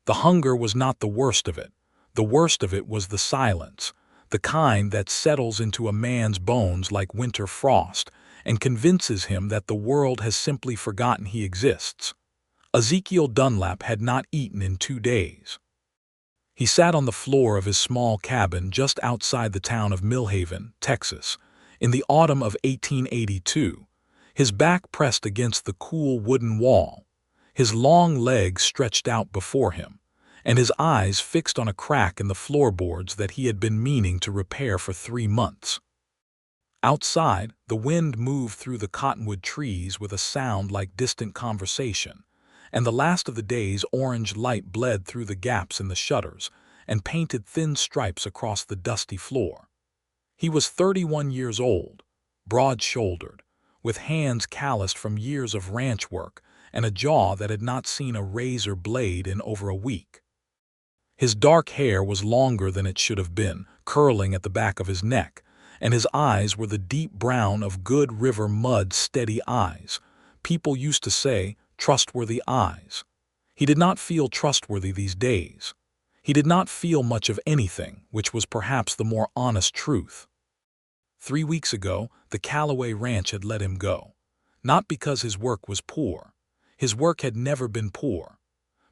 The hunger was not the worst of it. The worst of it was the silence, the kind that settles into a man's bones like winter frost and convinces him that the world has simply forgotten he exists. Ezekiel Dunlap had not eaten in 2 days. He sat on the floor of his small cabin just outside the town of Millhaven, Texas, in the autumn of 1882, his back pressed against the cool wooden wall, his long legs stretched out before him, and his eyes fixed on a crack in the floorboards that he had been meaning to repair for 3 months. Outside, the wind moved through the cottonwood trees with a sound like distant conversation, and the last of the day's orange light bled through the gaps in the shutters and painted thin stripes across the dusty floor. He was 31 years old, broad-shouldered, with hands calloused from years of ranch work and a jaw that had not seen a razor blade in over a week. His dark hair was longer than it should have been, curling at the back of his neck, and his eyes were the deep brown of good river mud steady eyes. People used to say, trustworthy eyes. He did not feel trustworthy these days. He did not feel much of anything, which was perhaps the more honest truth. 3 weeks ago, the Callaway Ranch had let him go. Not because his work was poor. His work had never been poor.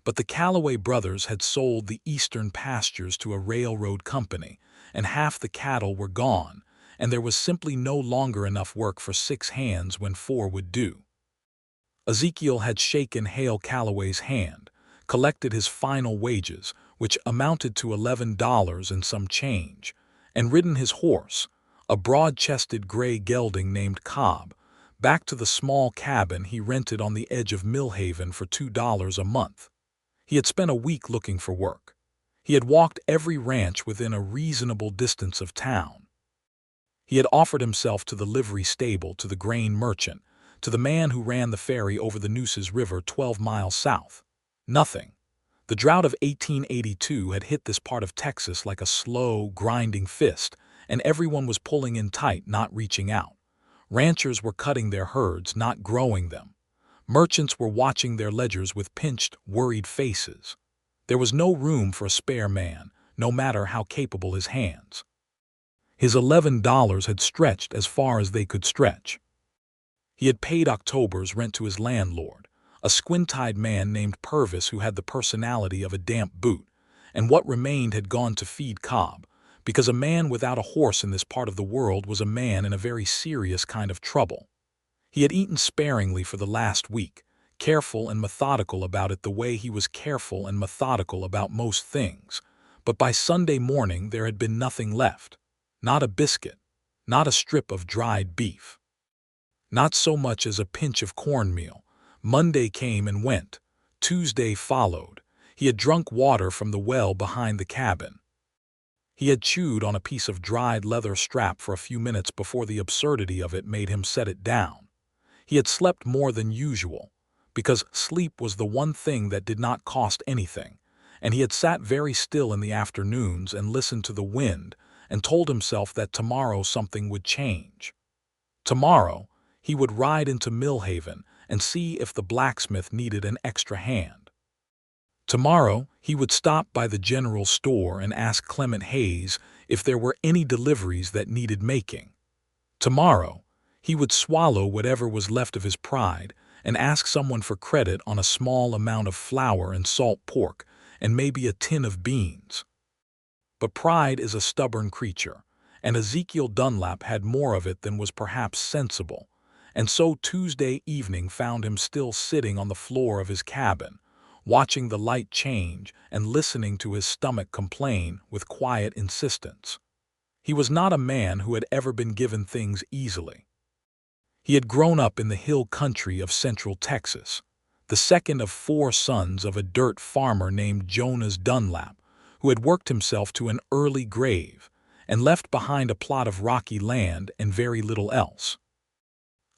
But the Callaway brothers had sold the eastern pastures to a railroad company, and half the cattle were gone, and there was simply no longer enough work for 6 hands when 4 would do. Ezekiel had shaken Hale Callaway's hand, collected his final wages, which amounted to $11 and some change, and ridden his horse, a broad-chested gray gelding named Cobb, back to the small cabin he rented on the edge of Millhaven for $2 a month. He had spent a week looking for work. He had walked every ranch within a reasonable distance of town. He had offered himself to the livery stable, to the grain merchant, to the man who ran the ferry over the Nueces River 12 miles south. Nothing. The drought of 1882 had hit this part of Texas like a slow, grinding fist, and everyone was pulling in tight, not reaching out. Ranchers were cutting their herds, not growing them. Merchants were watching their ledgers with pinched, worried faces. There was no room for a spare man, no matter how capable his hands. His $11 had stretched as far as they could stretch. He had paid October's rent to his landlord, a squint-eyed man named Purvis who had the personality of a damp boot, and what remained had gone to feed Cobb, because a man without a horse in this part of the world was a man in a very serious kind of trouble. He had eaten sparingly for the last week, careful and methodical about it the way he was careful and methodical about most things, but by Sunday morning there had been nothing left. Not a biscuit, not a strip of dried beef. Not so much as a pinch of cornmeal. Monday came and went. Tuesday followed. He had drunk water from the well behind the cabin. He had chewed on a piece of dried leather strap for a few minutes before the absurdity of it made him set it down. He had slept more than usual, because sleep was the one thing that did not cost anything, and he had sat very still in the afternoons and listened to the wind and told himself that tomorrow something would change. Tomorrow, he would ride into Millhaven and see if the blacksmith needed an extra hand. Tomorrow, he would stop by the general store and ask Clement Hayes if there were any deliveries that needed making. Tomorrow, he would swallow whatever was left of his pride and ask someone for credit on a small amount of flour and salt pork and maybe a tin of beans. But pride is a stubborn creature, and Ezekiel Dunlap had more of it than was perhaps sensible, and so Tuesday evening found him still sitting on the floor of his cabin, watching the light change and listening to his stomach complain with quiet insistence. He was not a man who had ever been given things easily. He had grown up in the hill country of central Texas, the second of 4 sons of a dirt farmer named Jonas Dunlap, who had worked himself to an early grave and left behind a plot of rocky land and very little else.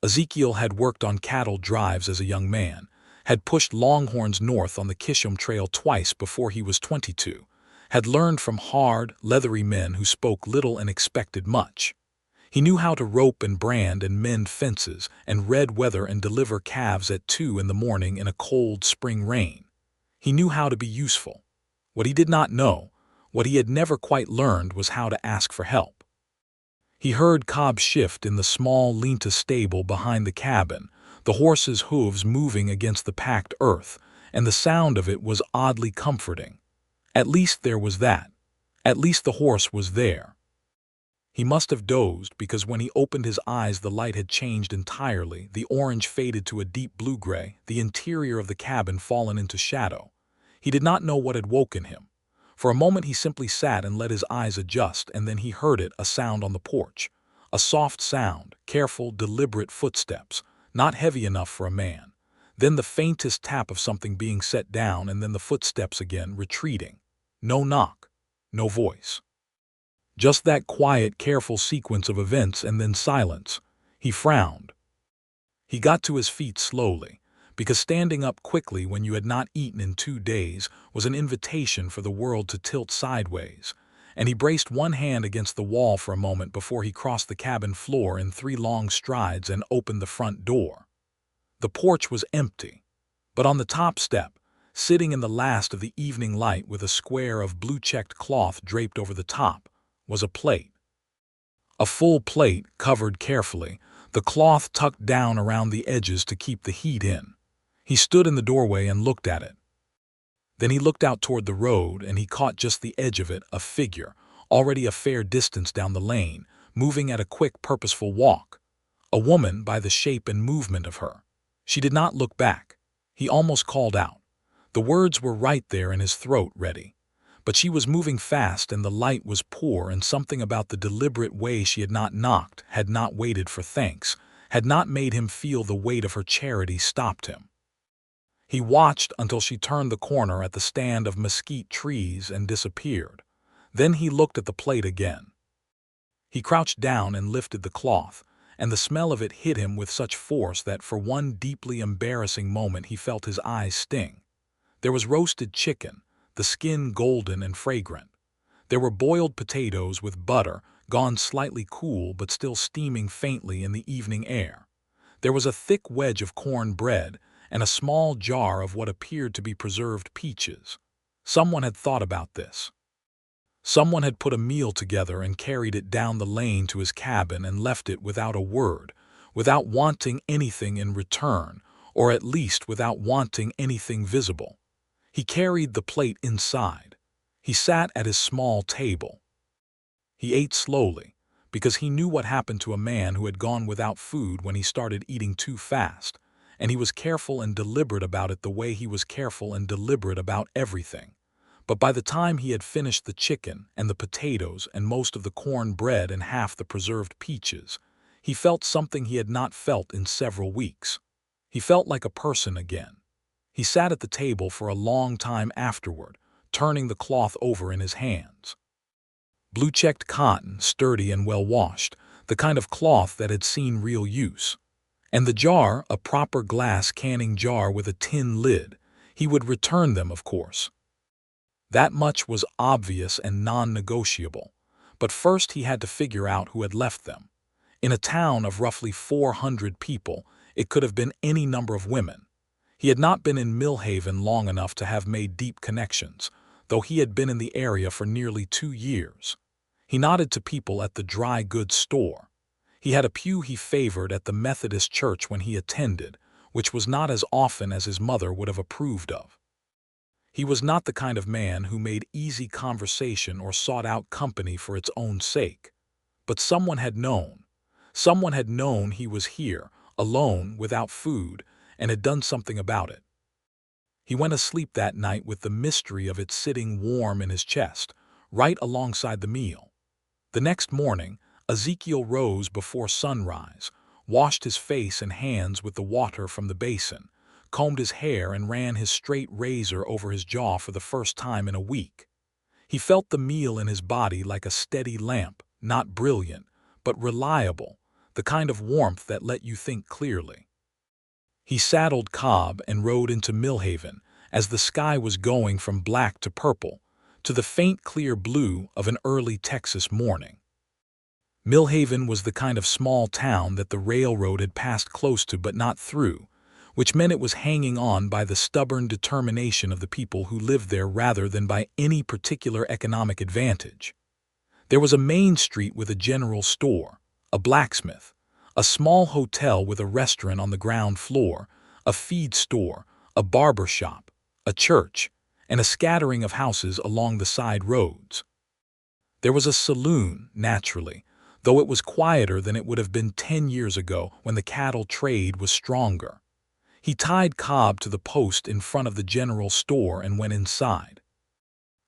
Ezekiel had worked on cattle drives as a young man, had pushed longhorns north on the Kisham Trail twice before he was 22, had learned from hard, leathery men who spoke little and expected much. He knew how to rope and brand and mend fences and red weather and deliver calves at 2 in the morning in a cold spring rain. He knew how to be useful. What he did not know, what he had never quite learned, was how to ask for help. He heard Cobb shift in the small lean-to stable behind the cabin, the horse's hooves moving against the packed earth, and the sound of it was oddly comforting. At least there was that. At least the horse was there. He must have dozed, because when he opened his eyes the light had changed entirely, the orange faded to a deep blue-gray, the interior of the cabin fallen into shadow. He did not know what had woken him. For a moment he simply sat and let his eyes adjust, and then he heard it, a sound on the porch. A soft sound, careful, deliberate footsteps, not heavy enough for a man. Then the faintest tap of something being set down, and then the footsteps again, retreating. No knock, no voice. Just that quiet, careful sequence of events, and then silence. He frowned. He got to his feet slowly, because standing up quickly when you had not eaten in 2 days was an invitation for the world to tilt sideways, and he braced one hand against the wall for a moment before he crossed the cabin floor in 3 long strides and opened the front door. The porch was empty, but on the top step, sitting in the last of the evening light with a square of blue-checked cloth draped over the top, was a plate. A full plate, covered carefully, the cloth tucked down around the edges to keep the heat in. He stood in the doorway and looked at it. Then he looked out toward the road, and he caught just the edge of it, a figure, already a fair distance down the lane, moving at a quick, purposeful walk. A woman, by the shape and movement of her. She did not look back. He almost called out. The words were right there in his throat, ready. But she was moving fast, and the light was poor, and something about the deliberate way she had not knocked, had not waited for thanks, had not made him feel the weight of her charity, stopped him. He watched until she turned the corner at the stand of mesquite trees and disappeared. Then he looked at the plate again. He crouched down and lifted the cloth, and the smell of it hit him with such force that for one deeply embarrassing moment he felt his eyes sting. There was roasted chicken, the skin golden and fragrant. There were boiled potatoes with butter, gone slightly cool but still steaming faintly in the evening air. There was a thick wedge of corn bread, and a small jar of what appeared to be preserved peaches. Someone had thought about this. Someone had put a meal together and carried it down the lane to his cabin and left it without a word, without wanting anything in return, or at least without wanting anything visible. He carried the plate inside. He sat at his small table. He ate slowly, because he knew what happened to a man who had gone without food when he started eating too fast, and he was careful and deliberate about it the way he was careful and deliberate about everything. But by the time he had finished the chicken and the potatoes and most of the corn bread and half the preserved peaches, he felt something he had not felt in several weeks. He felt like a person again. He sat at the table for a long time afterward, turning the cloth over in his hands. Blue-checked cotton, sturdy and well-washed, the kind of cloth that had seen real use. And the jar, a proper glass canning jar with a tin lid. He would return them, of course. That much was obvious and non-negotiable. But first he had to figure out who had left them. In a town of roughly 400 people, it could have been any number of women. He had not been in Millhaven long enough to have made deep connections, though he had been in the area for nearly 2 years. He nodded to people at the dry goods store. He had a pew he favored at the Methodist church when he attended, which was not as often as his mother would have approved of. He was not the kind of man who made easy conversation or sought out company for its own sake. But someone had known. Someone had known he was here, alone, without food, and had done something about it. He went asleep that night with the mystery of it sitting warm in his chest, right alongside the meal. The next morning, Ezekiel rose before sunrise, washed his face and hands with the water from the basin, combed his hair and ran his straight razor over his jaw for the first time in a week. He felt the meal in his body like a steady lamp, not brilliant, but reliable, the kind of warmth that let you think clearly. He saddled Cobb and rode into Millhaven as the sky was going from black to purple, to the faint clear blue of an early Texas morning. Millhaven was the kind of small town that the railroad had passed close to but not through, which meant it was hanging on by the stubborn determination of the people who lived there rather than by any particular economic advantage. There was a main street with a general store, a blacksmith, a small hotel with a restaurant on the ground floor, a feed store, a barber shop, a church, and a scattering of houses along the side roads. There was a saloon, naturally, though it was quieter than it would have been 10 years ago when the cattle trade was stronger. He tied Cobb to the post in front of the general store and went inside.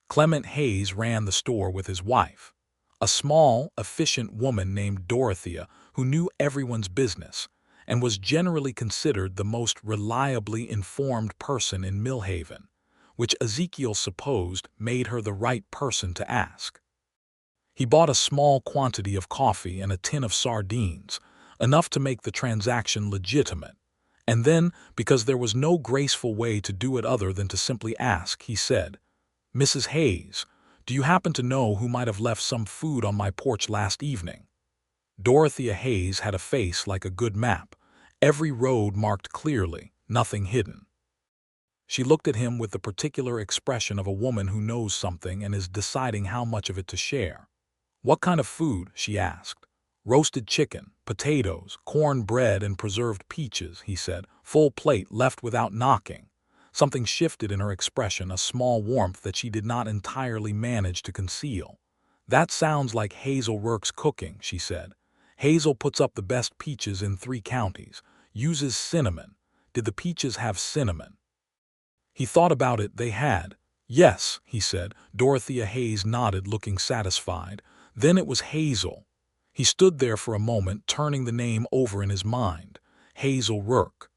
Clement Hayes ran the store with his wife, a small, efficient woman named Dorothea who knew everyone's business and was generally considered the most reliably informed person in Millhaven, which Ezekiel supposed made her the right person to ask. He bought a small quantity of coffee and a tin of sardines, enough to make the transaction legitimate. And then, because there was no graceful way to do it other than to simply ask, he said, "Mrs. Hayes, do you happen to know who might have left some food on my porch last evening?" Dorothea Hayes had a face like a good map, every road marked clearly, nothing hidden. She looked at him with the particular expression of a woman who knows something and is deciding how much of it to share. "What kind of food?" she asked. "Roasted chicken, potatoes, corn bread, and preserved peaches," he said. "Full plate, left without knocking." Something shifted in her expression, a small warmth that she did not entirely manage to conceal. "That sounds like Hazel Rourke's cooking," she said. "Hazel puts up the best peaches in 3 counties. Uses cinnamon. Did the peaches have cinnamon?" He thought about it. They had. "Yes," he said. Dorothea Hayes nodded, looking satisfied. Then it was Hazel. He stood there for a moment, turning the name over in his mind. Hazel Rourke.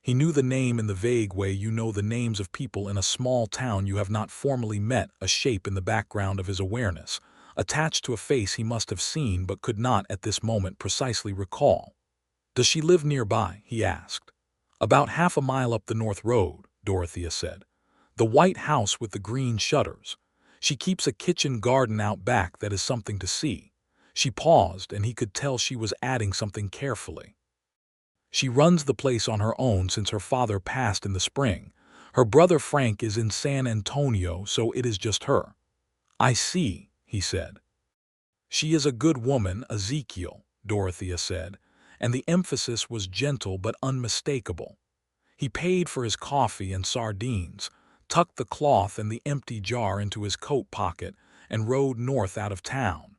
He knew the name in the vague way you know the names of people in a small town you have not formally met, a shape in the background of his awareness, attached to a face he must have seen but could not at this moment precisely recall. "Does she live nearby?" he asked. "About half a mile up the north road," Dorothea said. "The white house with the green shutters. She keeps a kitchen garden out back that is something to see." She paused, and he could tell she was adding something carefully. "She runs the place on her own since her father passed in the spring. Her brother Frank is in San Antonio, so it is just her." "I see," he said. "She is a good woman, Ezekiel," Dorothea said, and the emphasis was gentle but unmistakable. He paid for his coffee and sardines, tucked the cloth and the empty jar into his coat pocket, and rode north out of town.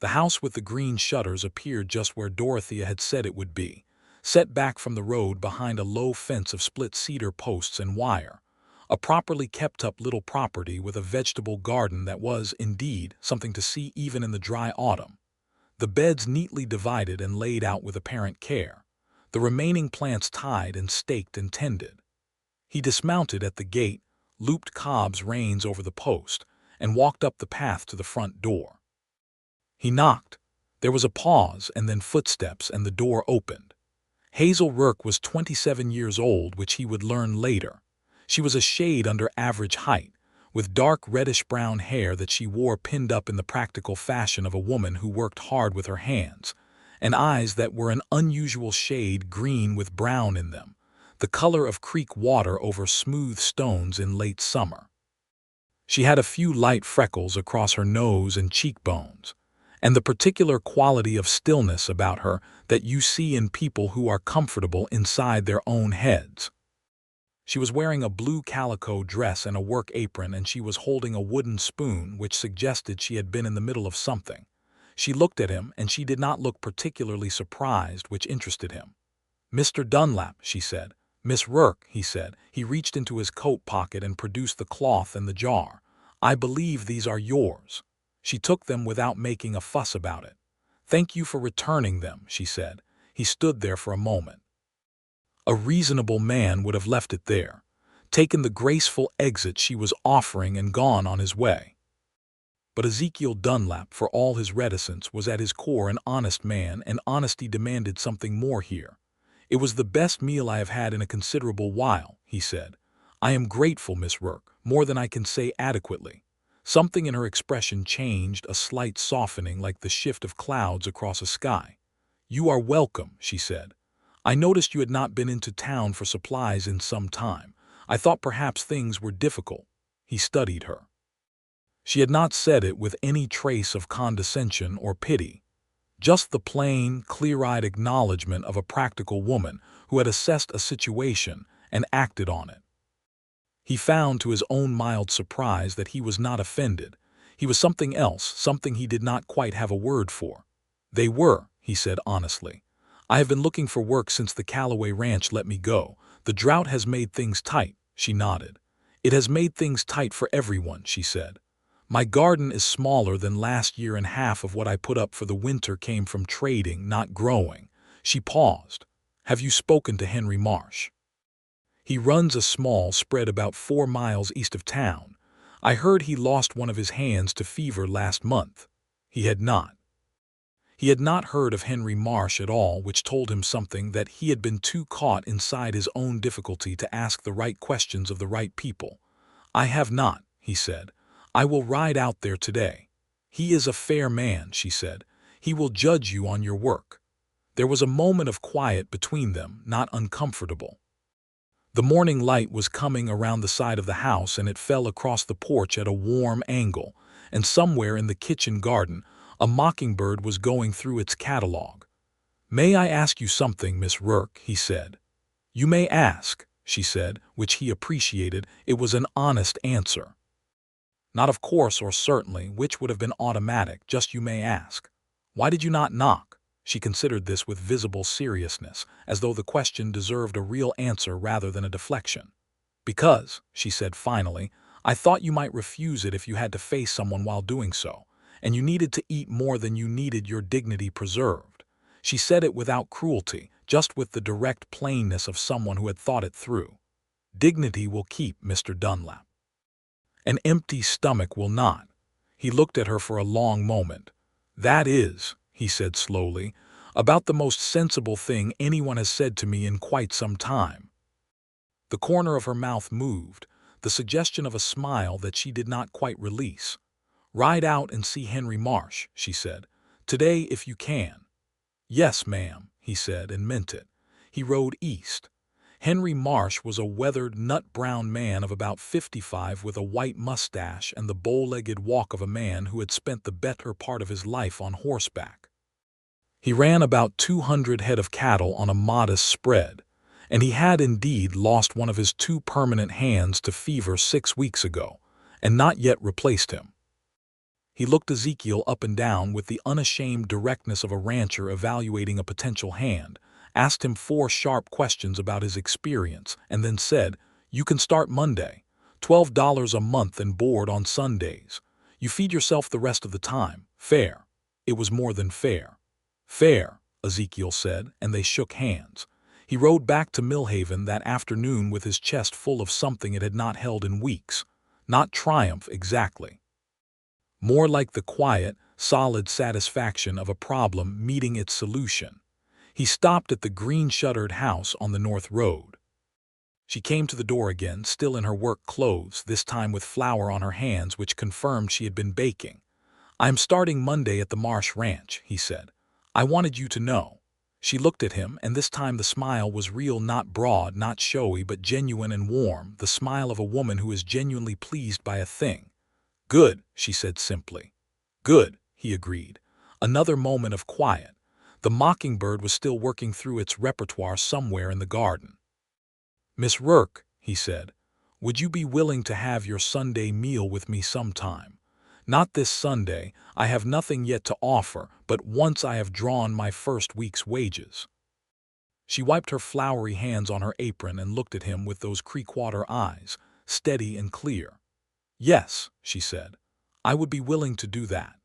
The house with the green shutters appeared just where Dorothea had said it would be, set back from the road behind a low fence of split cedar posts and wire, a properly kept-up little property with a vegetable garden that was, indeed, something to see even in the dry autumn. The beds neatly divided and laid out with apparent care, the remaining plants tied and staked and tended. He dismounted at the gate, looped Cobb's reins over the post, and walked up the path to the front door. He knocked. There was a pause and then footsteps, and the door opened. Hazel Rourke was 27 years old, which he would learn later. She was a shade under average height, with dark reddish-brown hair that she wore pinned up in the practical fashion of a woman who worked hard with her hands, and eyes that were an unusual shade green with brown in them, the color of creek water over smooth stones in late summer. She had a few light freckles across her nose and cheekbones, and the particular quality of stillness about her that you see in people who are comfortable inside their own heads. She was wearing a blue calico dress and a work apron, and she was holding a wooden spoon, which suggested she had been in the middle of something. She looked at him, and she did not look particularly surprised, which interested him. "Mr. Dunlap," she said. "Miss Rourke," he said. He reached into his coat pocket and produced the cloth and the jar. "I believe these are yours." She took them without making a fuss about it. "Thank you for returning them," she said. He stood there for a moment. A reasonable man would have left it there, taken the graceful exit she was offering, and gone on his way. But Ezekiel Dunlap, for all his reticence, was at his core an honest man, and honesty demanded something more here. "It was the best meal I have had in a considerable while," he said. "I am grateful, Miss Rourke, more than I can say adequately." Something in her expression changed, a slight softening like the shift of clouds across a sky. "You are welcome," she said. I noticed you had not been into town for supplies in some time. I thought perhaps things were difficult." He studied her. She had not said it with any trace of condescension or pity, just the plain, clear-eyed acknowledgement of a practical woman who had assessed a situation and acted on it. He found to his own mild surprise that he was not offended. He was something else, something he did not quite have a word for. "They were," he said honestly. "I have been looking for work since the Callaway Ranch let me go. The drought has made things tight." She nodded. "It has made things tight for everyone," she said. "My garden is smaller than last year and half of what I put up for the winter came from trading, not growing." She paused. "Have you spoken to Henry Marsh?" "He runs a small spread about 4 miles east of town. I heard he lost one of his hands to fever last month." He had not. He had not heard of Henry Marsh at all, which told him something, that he had been too caught inside his own difficulty to ask the right questions of the right people. "I have not," he said. "I will ride out there today." "He is a fair man," she said. "He will judge you on your work." There was a moment of quiet between them, not uncomfortable. The morning light was coming around the side of the house, and it fell across the porch at a warm angle, and somewhere in the kitchen garden a mockingbird was going through its catalog. "May I ask you something, Miss Rourke?" he said. "You may ask," she said, which he appreciated. It was an honest answer. Not of course or certainly, which would have been automatic, just "you may ask." "Why did you not knock?" She considered this with visible seriousness, as though the question deserved a real answer rather than a deflection. "Because," she said finally, "I thought you might refuse it if you had to face someone while doing so, and you needed to eat more than you needed your dignity preserved." She said it without cruelty, just with the direct plainness of someone who had thought it through. "Dignity will keep, Mr. Dunlap. An empty stomach will not." He looked at her for a long moment. "That is," he said slowly, "about the most sensible thing anyone has said to me in quite some time." The corner of her mouth moved, the suggestion of a smile that she did not quite release. "Ride out and see Henry Marsh," she said. "Today if you can." "Yes, ma'am," he said, and meant it. He rode east. Henry Marsh was a weathered, nut-brown man of about 55 with a white mustache and the bow-legged walk of a man who had spent the better part of his life on horseback. He ran about 200 head of cattle on a modest spread, and he had indeed lost one of his 2 permanent hands to fever 6 weeks ago, and not yet replaced him. He looked Ezekiel up and down with the unashamed directness of a rancher evaluating a potential hand, asked him 4 sharp questions about his experience, and then said, "You can start Monday. $12 a month and board on Sundays. You feed yourself the rest of the time. Fair." It was more than fair. "Fair," Ezekiel said, and they shook hands. He rode back to Millhaven that afternoon with his chest full of something it had not held in weeks. Not triumph exactly. More like the quiet, solid satisfaction of a problem meeting its solution. He stopped at the green-shuttered house on the north road. She came to the door again, still in her work clothes, this time with flour on her hands which confirmed she had been baking. "I am starting Monday at the Marsh Ranch," he said. "I wanted you to know." She looked at him, and this time the smile was real, not broad, not showy, but genuine and warm, the smile of a woman who is genuinely pleased by a thing. "Good," she said simply. "Good," he agreed. Another moment of quiet. The mockingbird was still working through its repertoire somewhere in the garden. "Miss Rourke," he said, "would you be willing to have your Sunday meal with me sometime? Not this Sunday, I have nothing yet to offer, but once I have drawn my first week's wages." She wiped her floury hands on her apron and looked at him with those creekwater eyes, steady and clear. "Yes," she said, "I would be willing to do that."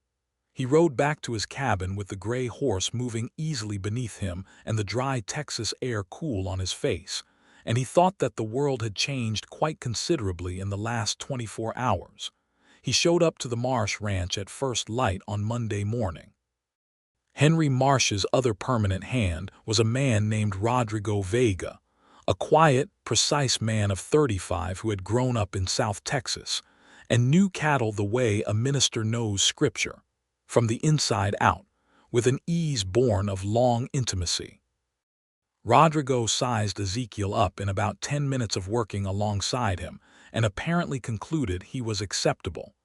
He rode back to his cabin with the gray horse moving easily beneath him and the dry Texas air cool on his face, and he thought that the world had changed quite considerably in the last 24 hours. He showed up to the Marsh Ranch at first light on Monday morning. Henry Marsh's other permanent hand was a man named Rodrigo Vega, a quiet, precise man of 35 who had grown up in South Texas and knew cattle the way a minister knows Scripture, from the inside out, with an ease born of long intimacy. Rodrigo sized Ezekiel up in about 10 minutes of working alongside him and apparently concluded he was acceptable,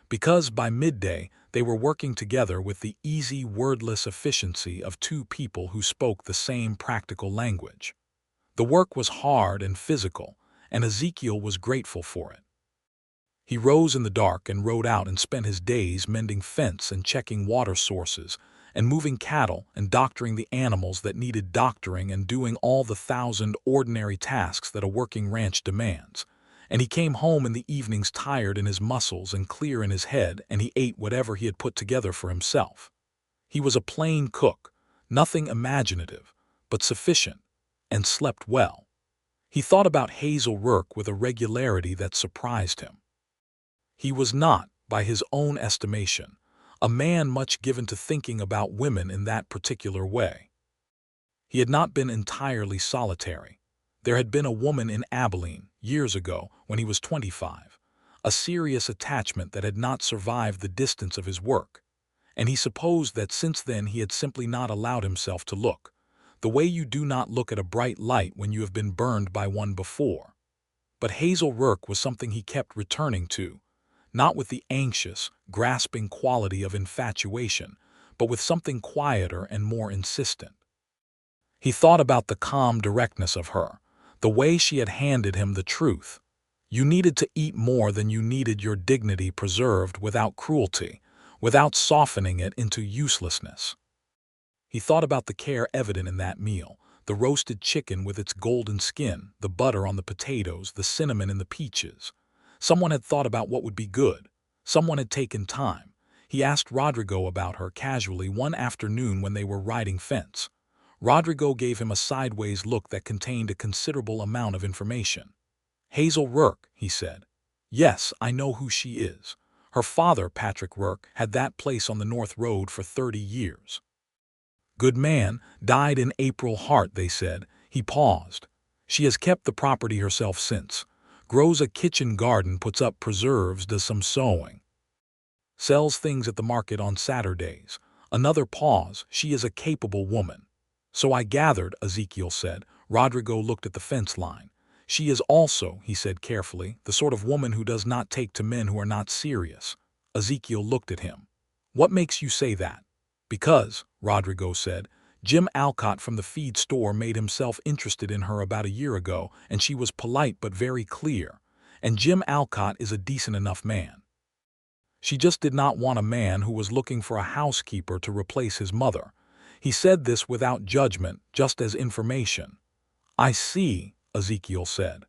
because by midday they were working together with the easy, wordless efficiency of two people who spoke the same practical language. The work was hard and physical, and Ezekiel was grateful for it. He rose in the dark and rode out and spent his days mending fence and checking water sources and moving cattle and doctoring the animals that needed doctoring and doing all the 1,000 ordinary tasks that a working ranch demands. And he came home in the evenings tired in his muscles and clear in his head, and he ate whatever he had put together for himself. He was a plain cook, nothing imaginative, but sufficient, and slept well. He thought about Hazel Rourke with a regularity that surprised him. He was not, by his own estimation, a man much given to thinking about women in that particular way. He had not been entirely solitary. There had been a woman in Abilene, years ago, when he was 25, a serious attachment that had not survived the distance of his work, and he supposed that since then he had simply not allowed himself to look, the way you do not look at a bright light when you have been burned by one before. But Hazel Rourke was something he kept returning to, not with the anxious, grasping quality of infatuation, but with something quieter and more insistent. He thought about the calm directness of her, the way she had handed him the truth. You needed to eat more than you needed your dignity preserved without cruelty, without softening it into uselessness. He thought about the care evident in that meal, the roasted chicken with its golden skin, the butter on the potatoes, the cinnamon in the peaches. Someone had thought about what would be good. Someone had taken time. He asked Rodrigo about her casually one afternoon when they were riding fence. Rodrigo gave him a sideways look that contained a considerable amount of information. "Hazel Rourke," he said. "Yes, I know who she is. Her father, Patrick Rourke, had that place on the North Road for 30 years. Good man, died in April heart, they said." He paused. "She has kept the property herself since. Grows a kitchen garden, puts up preserves, does some sewing. Sells things at the market on Saturdays." Another pause. "She is a capable woman." "So I gathered," Ezekiel said. Rodrigo looked at the fence line. "She is also," he said carefully, "the sort of woman who does not take to men who are not serious." Ezekiel looked at him. "What makes you say that?" "Because," Rodrigo said, "Jim Alcott from the feed store made himself interested in her about a year ago, and she was polite but very clear. And Jim Alcott is a decent enough man. She just did not want a man who was looking for a housekeeper to replace his mother." He said this without judgment, just as information. "I see," Ezekiel said.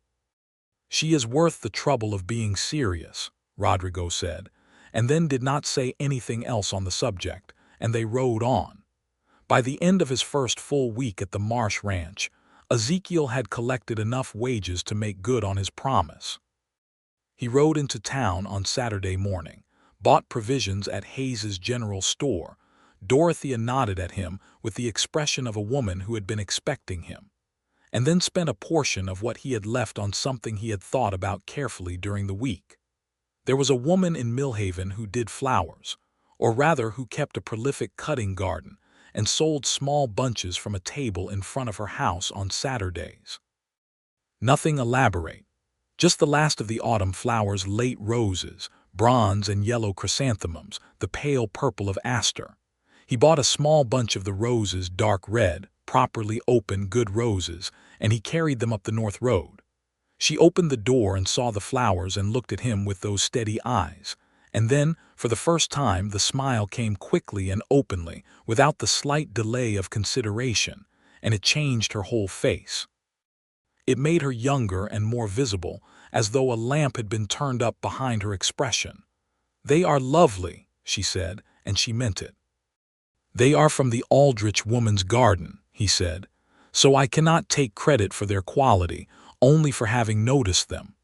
"She is worth the trouble of being serious," Rodrigo said, and then did not say anything else on the subject, and they rode on. By the end of his first full week at the Marsh Ranch, Ezekiel had collected enough wages to make good on his promise. He rode into town on Saturday morning, bought provisions at Hayes's general store. Dorothea nodded at him with the expression of a woman who had been expecting him, and then spent a portion of what he had left on something he had thought about carefully during the week. There was a woman in Millhaven who did flowers, or rather who kept a prolific cutting garden, and sold small bunches from a table in front of her house on Saturdays. Nothing elaborate, just the last of the autumn flowers, late roses, bronze and yellow chrysanthemums, the pale purple of aster. He bought a small bunch of the roses, dark red, properly open, good roses, and he carried them up the North Road. She opened the door and saw the flowers and looked at him with those steady eyes. And then, for the first time, the smile came quickly and openly, without the slight delay of consideration, and it changed her whole face. It made her younger and more visible, as though a lamp had been turned up behind her expression. "They are lovely," she said, and she meant it. "They are from the Aldrich woman's garden," he said, "so I cannot take credit for their quality, only for having noticed them."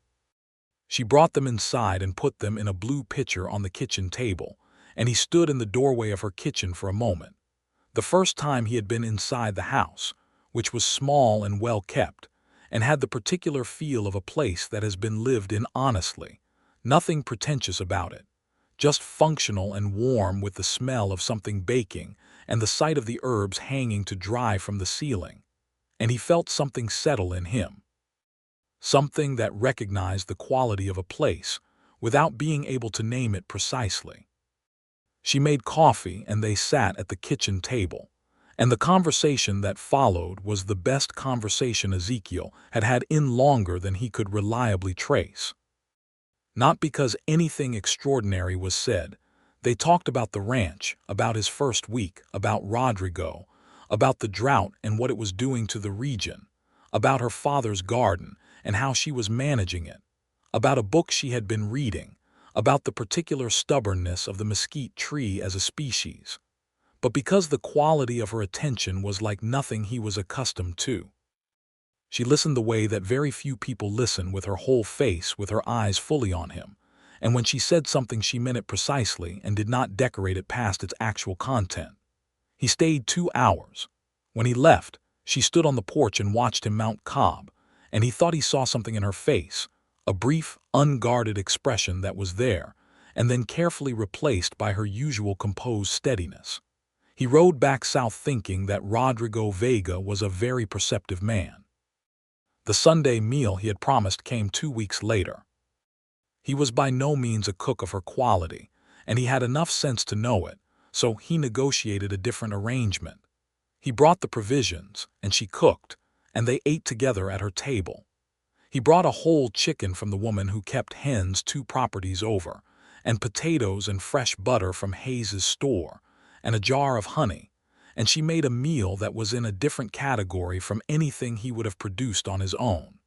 She brought them inside and put them in a blue pitcher on the kitchen table, and he stood in the doorway of her kitchen for a moment. The first time he had been inside the house, which was small and well kept, and had the particular feel of a place that has been lived in honestly, nothing pretentious about it, just functional and warm, with the smell of something baking and the sight of the herbs hanging to dry from the ceiling. and he felt something settle in him, something that recognized the quality of a place without being able to name it precisely. She made coffee and they sat at the kitchen table, and the conversation that followed was the best conversation Ezekiel had had in longer than he could reliably trace. Not because anything extraordinary was said. They talked about the ranch, about his first week, about Rodrigo, about the drought and what it was doing to the region, about her father's garden and how she was managing it, about a book she had been reading, about the particular stubbornness of the mesquite tree as a species. But because the quality of her attention was like nothing he was accustomed to, she listened the way that very few people listen, with her whole face, with her eyes fully on him. And when she said something, she meant it precisely and did not decorate it past its actual content. He stayed 2 hours. When he left, she stood on the porch and watched him mount Cobb, and he thought he saw something in her face, a brief, unguarded expression that was there, and then carefully replaced by her usual composed steadiness. He rode back south thinking that Rodrigo Vega was a very perceptive man. The Sunday meal he had promised came 2 weeks later. He was by no means a cook of her quality, and he had enough sense to know it, so he negotiated a different arrangement. He brought the provisions, and she cooked, and they ate together at her table. He brought a whole chicken from the woman who kept hens 2 properties over, and potatoes and fresh butter from Hayes's store, and a jar of honey, and she made a meal that was in a different category from anything he would have produced on his own.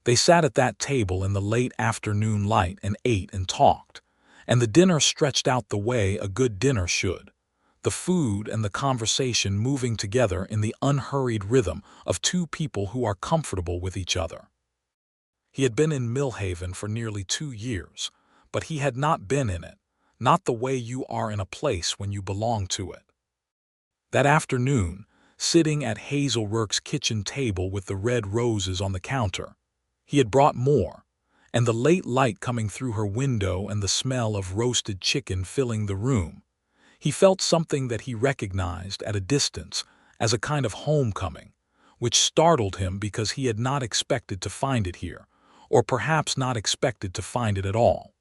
They sat at that table in the late afternoon light and ate and talked, and the dinner stretched out the way a good dinner should, the food and the conversation moving together in the unhurried rhythm of 2 people who are comfortable with each other. He had been in Millhaven for nearly 2 years, but he had not been in it, not the way you are in a place when you belong to it. That afternoon, sitting at Hazel Rourke's kitchen table with the red roses on the counter, he had brought more, and the late light coming through her window and the smell of roasted chicken filling the room, he felt something that he recognized at a distance as a kind of homecoming, which startled him because he had not expected to find it here, or perhaps not expected to find it at all.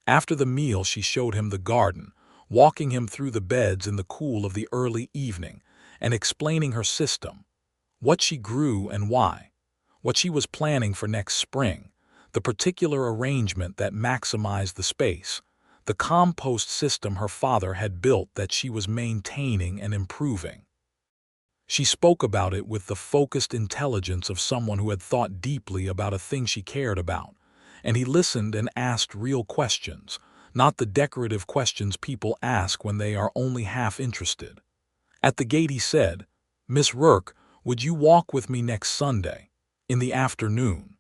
After the meal she showed him the garden, walking him through the beds in the cool of the early evening and explaining her system, what she grew and why, what she was planning for next spring, the particular arrangement that maximized the space, the compost system her father had built that she was maintaining and improving. She spoke about it with the focused intelligence of someone who had thought deeply about a thing she cared about, and he listened and asked real questions, not the decorative questions people ask when they are only half interested. At the gate he said, "Miss Rourke, would you walk with me next Sunday, in the afternoon?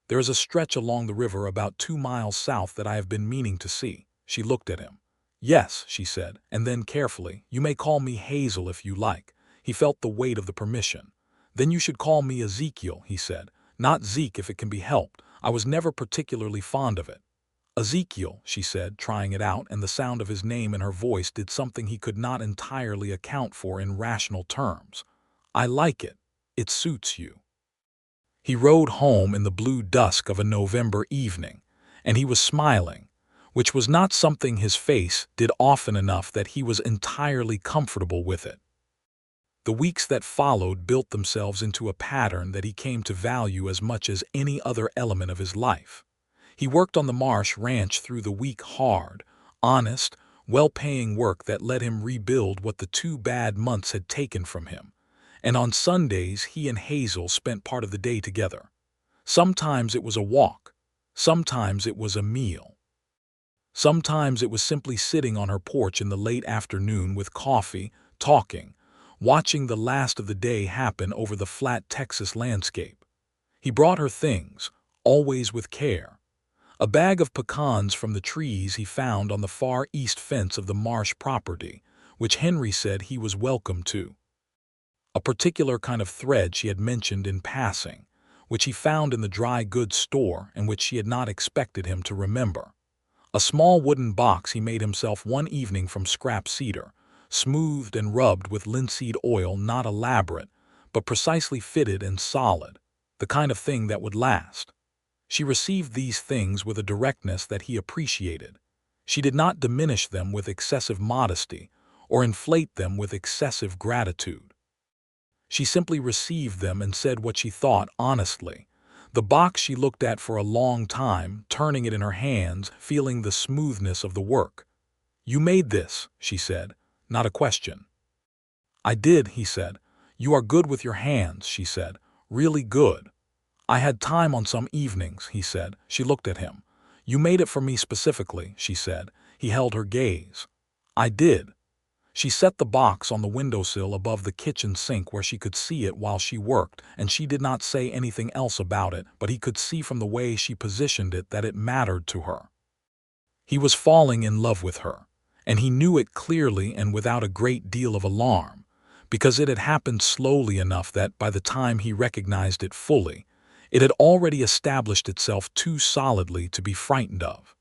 There is a stretch along the river about 2 miles south that I have been meaning to see." She looked at him. "Yes," she said, and then carefully, "You may call me Hazel if you like." He felt the weight of the permission. "Then you should call me Ezekiel," he said, "not Zeke if it can be helped. I was never particularly fond of it." "Ezekiel," she said, trying it out, and the sound of his name in her voice did something he could not entirely account for in rational terms. "I like it. It suits you." He rode home in the blue dusk of a November evening, and he was smiling, which was not something his face did often enough that he was entirely comfortable with it. The weeks that followed built themselves into a pattern that he came to value as much as any other element of his life. He worked on the Marsh Ranch through the week, hard, honest, well-paying work that let him rebuild what the 2 bad months had taken from him. And on Sundays he and Hazel spent part of the day together. Sometimes it was a walk, sometimes it was a meal. Sometimes it was simply sitting on her porch in the late afternoon with coffee, talking, watching the last of the day happen over the flat Texas landscape. He brought her things, always with care. A bag of pecans from the trees he found on the far east fence of the Marsh property, which Henry said he was welcome to. A particular kind of thread she had mentioned in passing, which he found in the dry goods store and which she had not expected him to remember. A small wooden box he made himself one evening from scrap cedar, smoothed and rubbed with linseed oil, not elaborate, but precisely fitted and solid, the kind of thing that would last. She received these things with a directness that he appreciated. She did not diminish them with excessive modesty or inflate them with excessive gratitude. She simply received them and said what she thought honestly. The box she looked at for a long time, turning it in her hands, feeling the smoothness of the work. "You made this," she said, not a question. "I did," he said. "You are good with your hands," she said. "Really good." "I had time on some evenings," he said. She looked at him. "You made it for me specifically," she said. He held her gaze. "I did." She set the box on the windowsill above the kitchen sink where she could see it while she worked, and she did not say anything else about it, but he could see from the way she positioned it that it mattered to her. He was falling in love with her, and he knew it clearly and without a great deal of alarm, because it had happened slowly enough that by the time he recognized it fully, it had already established itself too solidly to be frightened of.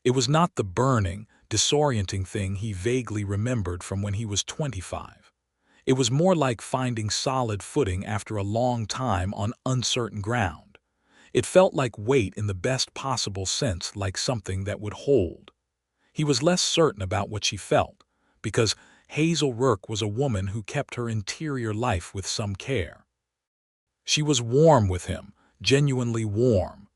It was not the burning, disorienting thing he vaguely remembered from when he was 25. It was more like finding solid footing after a long time on uncertain ground. It felt like weight in the best possible sense, like something that would hold. He was less certain about what she felt, because Hazel Rourke was a woman who kept her interior life with some care. She was warm with him, genuinely warm.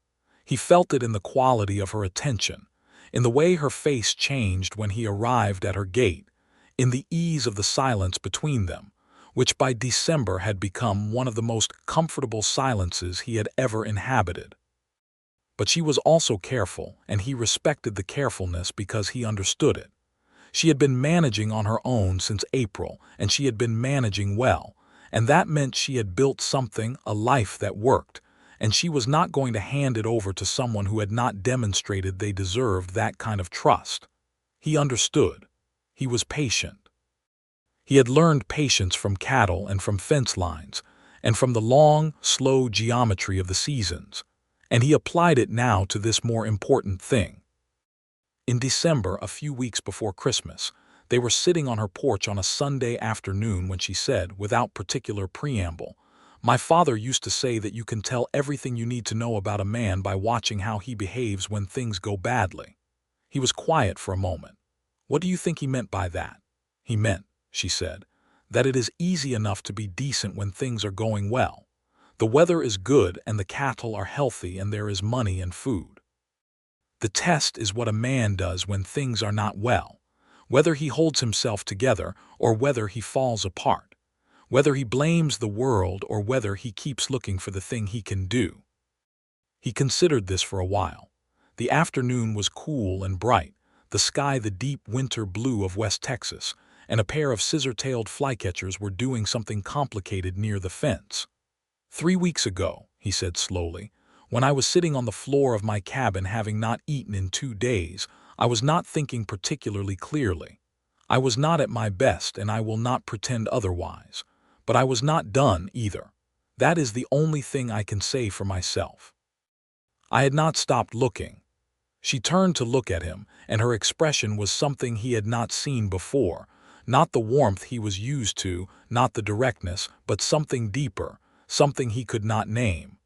He felt it in the quality of her attention, in the way her face changed when he arrived at her gate, in the ease of the silence between them, which by December had become one of the most comfortable silences he had ever inhabited. But she was also careful, and he respected the carefulness because he understood it. She had been managing on her own since April, and she had been managing well, and that meant she had built something, a life that worked, and she was not going to hand it over to someone who had not demonstrated they deserved that kind of trust. He understood. He was patient. He had learned patience from cattle and from fence lines, and from the long, slow geometry of the seasons, and he applied it now to this more important thing. In December, a few weeks before Christmas, they were sitting on her porch on a Sunday afternoon when she said, without particular preamble, "My father used to say that you can tell everything you need to know about a man by watching how he behaves when things go badly." He was quiet for a moment. "What do you think he meant by that?" "He meant," she said, "that it is easy enough to be decent when things are going well. The weather is good and the cattle are healthy and there is money and food. The test is what a man does when things are not well, whether he holds himself together or whether he falls apart, whether he blames the world or whether he keeps looking for the thing he can do." He considered this for a while. The afternoon was cool and bright, the sky the deep winter blue of West Texas, and a pair of scissor-tailed flycatchers were doing something complicated near the fence. "3 weeks ago," he said slowly, "when I was sitting on the floor of my cabin having not eaten in 2 days, I was not thinking particularly clearly. I was not at my best, and I will not pretend otherwise. But I was not done either. That is the only thing I can say for myself. I had not stopped looking." She turned to look at him, and her expression was something he had not seen before, not the warmth he was used to, not the directness, but something deeper, something he could not name.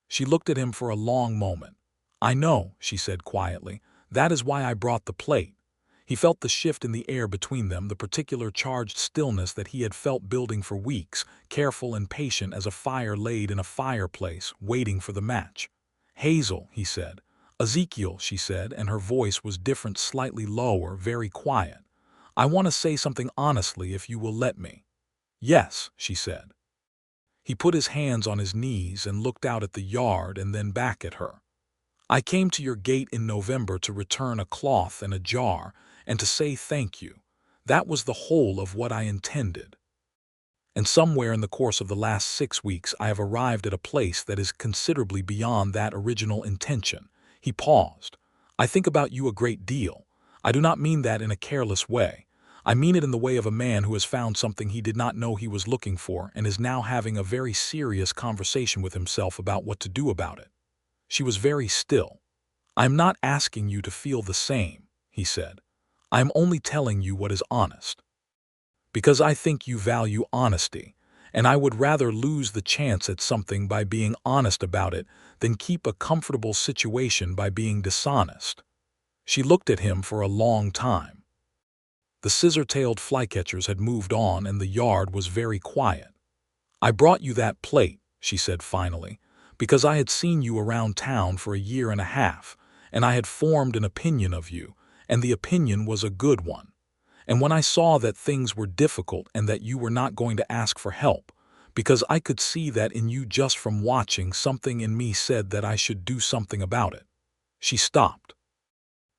She looked at him for a long moment. "I know," she said quietly. "That is why I brought the plate." He felt the shift in the air between them, the particular charged stillness that he had felt building for weeks, careful and patient as a fire laid in a fireplace, waiting for the match. "Hazel," he said. "Ezekiel," she said, and her voice was different, slightly lower, very quiet. "I want to say something honestly if you will let me." "Yes," she said. He put his hands on his knees and looked out at the yard and then back at her. "I came to your gate in November to return a cloth and a jar and to say thank you. That was the whole of what I intended. And somewhere in the course of the last 6 weeks I have arrived at a place that is considerably beyond that original intention." He paused. "I think about you a great deal. I do not mean that in a careless way. I mean it in the way of a man who has found something he did not know he was looking for and is now having a very serious conversation with himself about what to do about it." She was very still. "I am not asking you to feel the same," he said. "I am only telling you what is honest. Because I think you value honesty, and I would rather lose the chance at something by being honest about it than keep a comfortable situation by being dishonest." She looked at him for a long time. The scissor-tailed flycatchers had moved on and the yard was very quiet. "I brought you that plate," she said finally, "because I had seen you around town for a year and a half, and I had formed an opinion of you, and the opinion was a good one. And when I saw that things were difficult and that you were not going to ask for help, because I could see that in you just from watching, something in me said that I should do something about it." She stopped.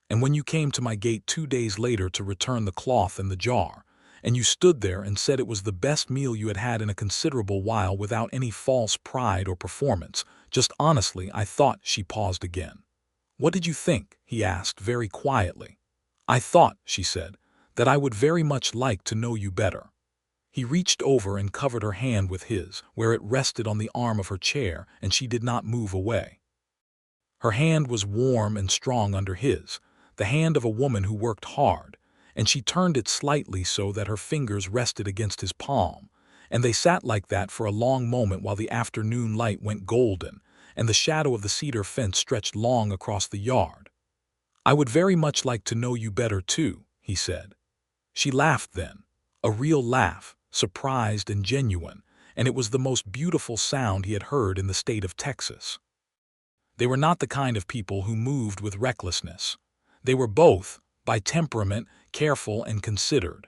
"And when you came to my gate 2 days later to return the cloth and the jar, and you stood there and said it was the best meal you had had in a considerable while without any false pride or performance, just honestly, I thought—" She paused again. "What did you think?" he asked very quietly. "I thought," she said, "that I would very much like to know you better." He reached over and covered her hand with his, where it rested on the arm of her chair, and she did not move away. Her hand was warm and strong under his, the hand of a woman who worked hard, and she turned it slightly so that her fingers rested against his palm, and they sat like that for a long moment while the afternoon light went golden, and the shadow of the cedar fence stretched long across the yard. "I would very much like to know you better too," he said. She laughed then, a real laugh, surprised and genuine, and it was the most beautiful sound he had heard in the state of Texas. They were not the kind of people who moved with recklessness. They were both, by temperament, careful and considered.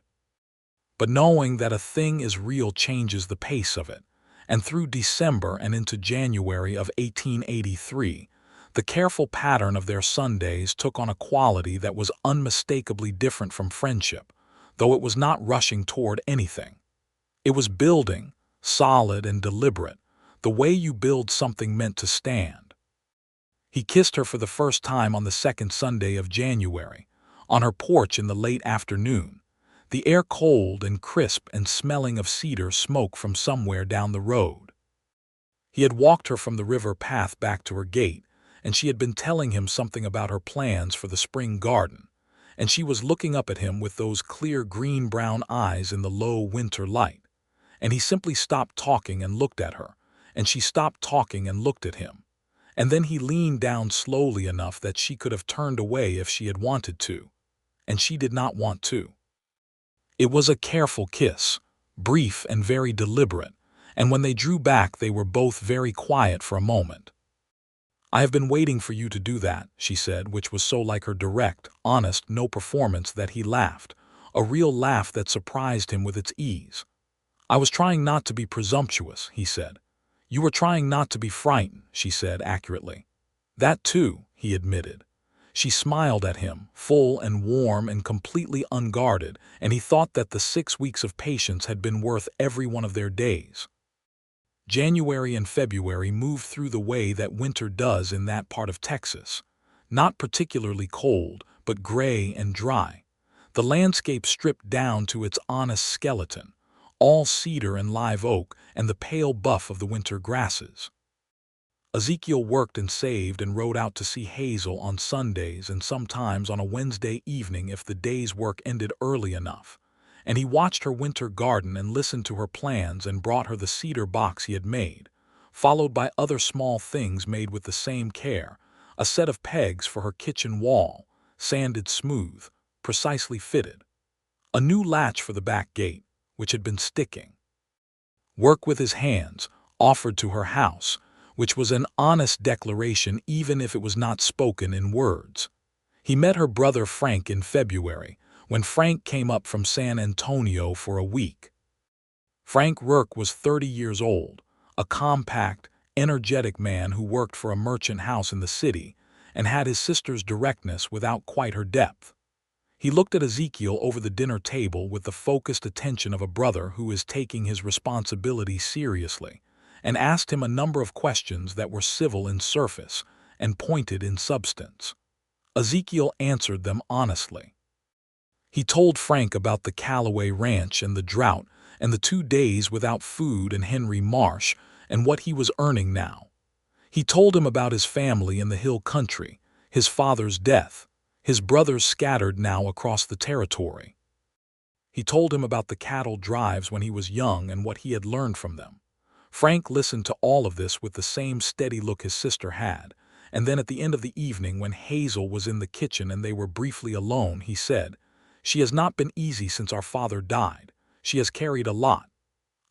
But knowing that a thing is real changes the pace of it, and through December and into January of 1883, the careful pattern of their Sundays took on a quality that was unmistakably different from friendship, though it was not rushing toward anything. It was building, solid and deliberate, the way you build something meant to stand. He kissed her for the first time on the second Sunday of January, on her porch in the late afternoon, the air cold and crisp and smelling of cedar smoke from somewhere down the road. He had walked her from the river path back to her gate, and she had been telling him something about her plans for the spring garden, and she was looking up at him with those clear green-brown eyes in the low winter light, and he simply stopped talking and looked at her, and she stopped talking and looked at him. And then he leaned down slowly enough that she could have turned away if she had wanted to, and she did not want to. It was a careful kiss, brief and very deliberate, and when they drew back they were both very quiet for a moment. "I have been waiting for you to do that," she said, which was so like her direct, honest, no performance that he laughed, a real laugh that surprised him with its ease. "I was trying not to be presumptuous," he said. "You were trying not to be frightened," she said accurately. "That too," he admitted. She smiled at him, full and warm and completely unguarded, and he thought that the 6 weeks of patience had been worth every one of their days. January and February moved through the way that winter does in that part of Texas, not particularly cold, but gray and dry. The landscape stripped down to its honest skeleton, all cedar and live oak and the pale buff of the winter grasses. Ezekiel worked and saved and rode out to see Hazel on Sundays and sometimes on a Wednesday evening if the day's work ended early enough, and he watched her winter garden and listened to her plans and brought her the cedar box he had made, followed by other small things made with the same care, a set of pegs for her kitchen wall, sanded smooth, precisely fitted, a new latch for the back gate, which had been sticking. Work with his hands, offered to her house, which was an honest declaration even if it was not spoken in words. He met her brother Frank in February, when Frank came up from San Antonio for a week. Frank Rourke was 30 years old, a compact, energetic man who worked for a merchant house in the city and had his sister's directness without quite her depth. He looked at Ezekiel over the dinner table with the focused attention of a brother who is taking his responsibility seriously, and asked him a number of questions that were civil in surface and pointed in substance. Ezekiel answered them honestly. He told Frank about the Callaway Ranch and the drought and the 2 days without food in Henry Marsh and what he was earning now. He told him about his family in the hill country, his father's death, his brothers scattered now across the territory. He told him about the cattle drives when he was young and what he had learned from them. Frank listened to all of this with the same steady look his sister had, and then at the end of the evening when Hazel was in the kitchen and they were briefly alone, he said, "She has not been easy since our father died. She has carried a lot."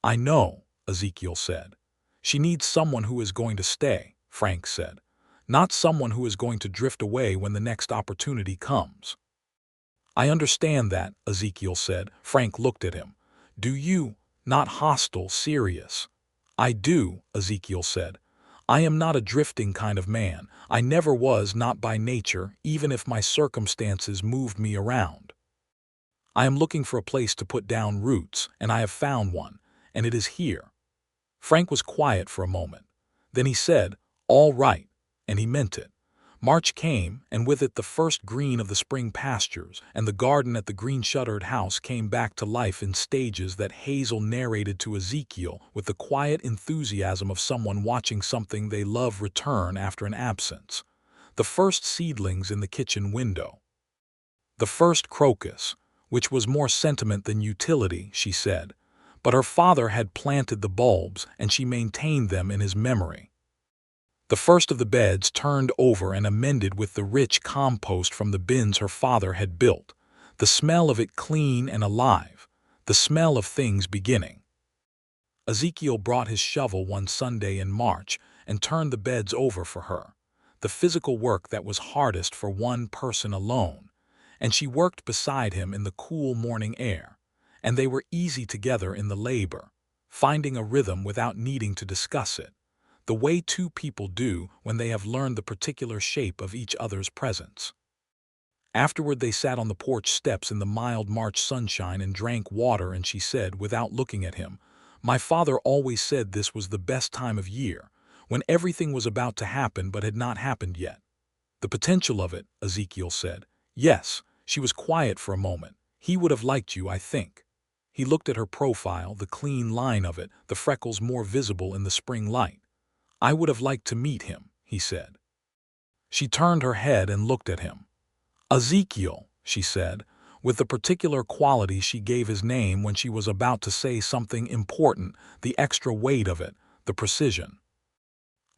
"I know," Ezekiel said. "She needs someone who is going to stay," Frank said, "not someone who is going to drift away when the next opportunity comes." "I understand that," Ezekiel said. Frank looked at him. "Do you?" Not hostile, serious. "I do," Ezekiel said. "I am not a drifting kind of man. I never was, not by nature, even if my circumstances moved me around. I am looking for a place to put down roots, and I have found one, and it is here." Frank was quiet for a moment. Then he said, "All right," and he meant it. March came, and with it the first green of the spring pastures, and the garden at the green-shuttered house came back to life in stages that Hazel narrated to Ezekiel with the quiet enthusiasm of someone watching something they love return after an absence. The first seedlings in the kitchen window. The first crocus, which was more sentiment than utility, she said, but her father had planted the bulbs and she maintained them in his memory. The first of the beds turned over and amended with the rich compost from the bins her father had built, the smell of it clean and alive, the smell of things beginning. Ezekiel brought his shovel one Sunday in March and turned the beds over for her, the physical work that was hardest for one person alone, and she worked beside him in the cool morning air, and they were easy together in the labor, finding a rhythm without needing to discuss it, the way two people do when they have learned the particular shape of each other's presence. Afterward they sat on the porch steps in the mild March sunshine and drank water, and she said, without looking at him, "My father always said this was the best time of year, when everything was about to happen but had not happened yet." "The potential of it," Ezekiel said. "Yes." She was quiet for a moment. "He would have liked you, I think." He looked at her profile, the clean line of it, the freckles more visible in the spring light. "I would have liked to meet him," he said. She turned her head and looked at him. "Ezekiel," she said, with the particular quality she gave his name when she was about to say something important, the extra weight of it, the precision.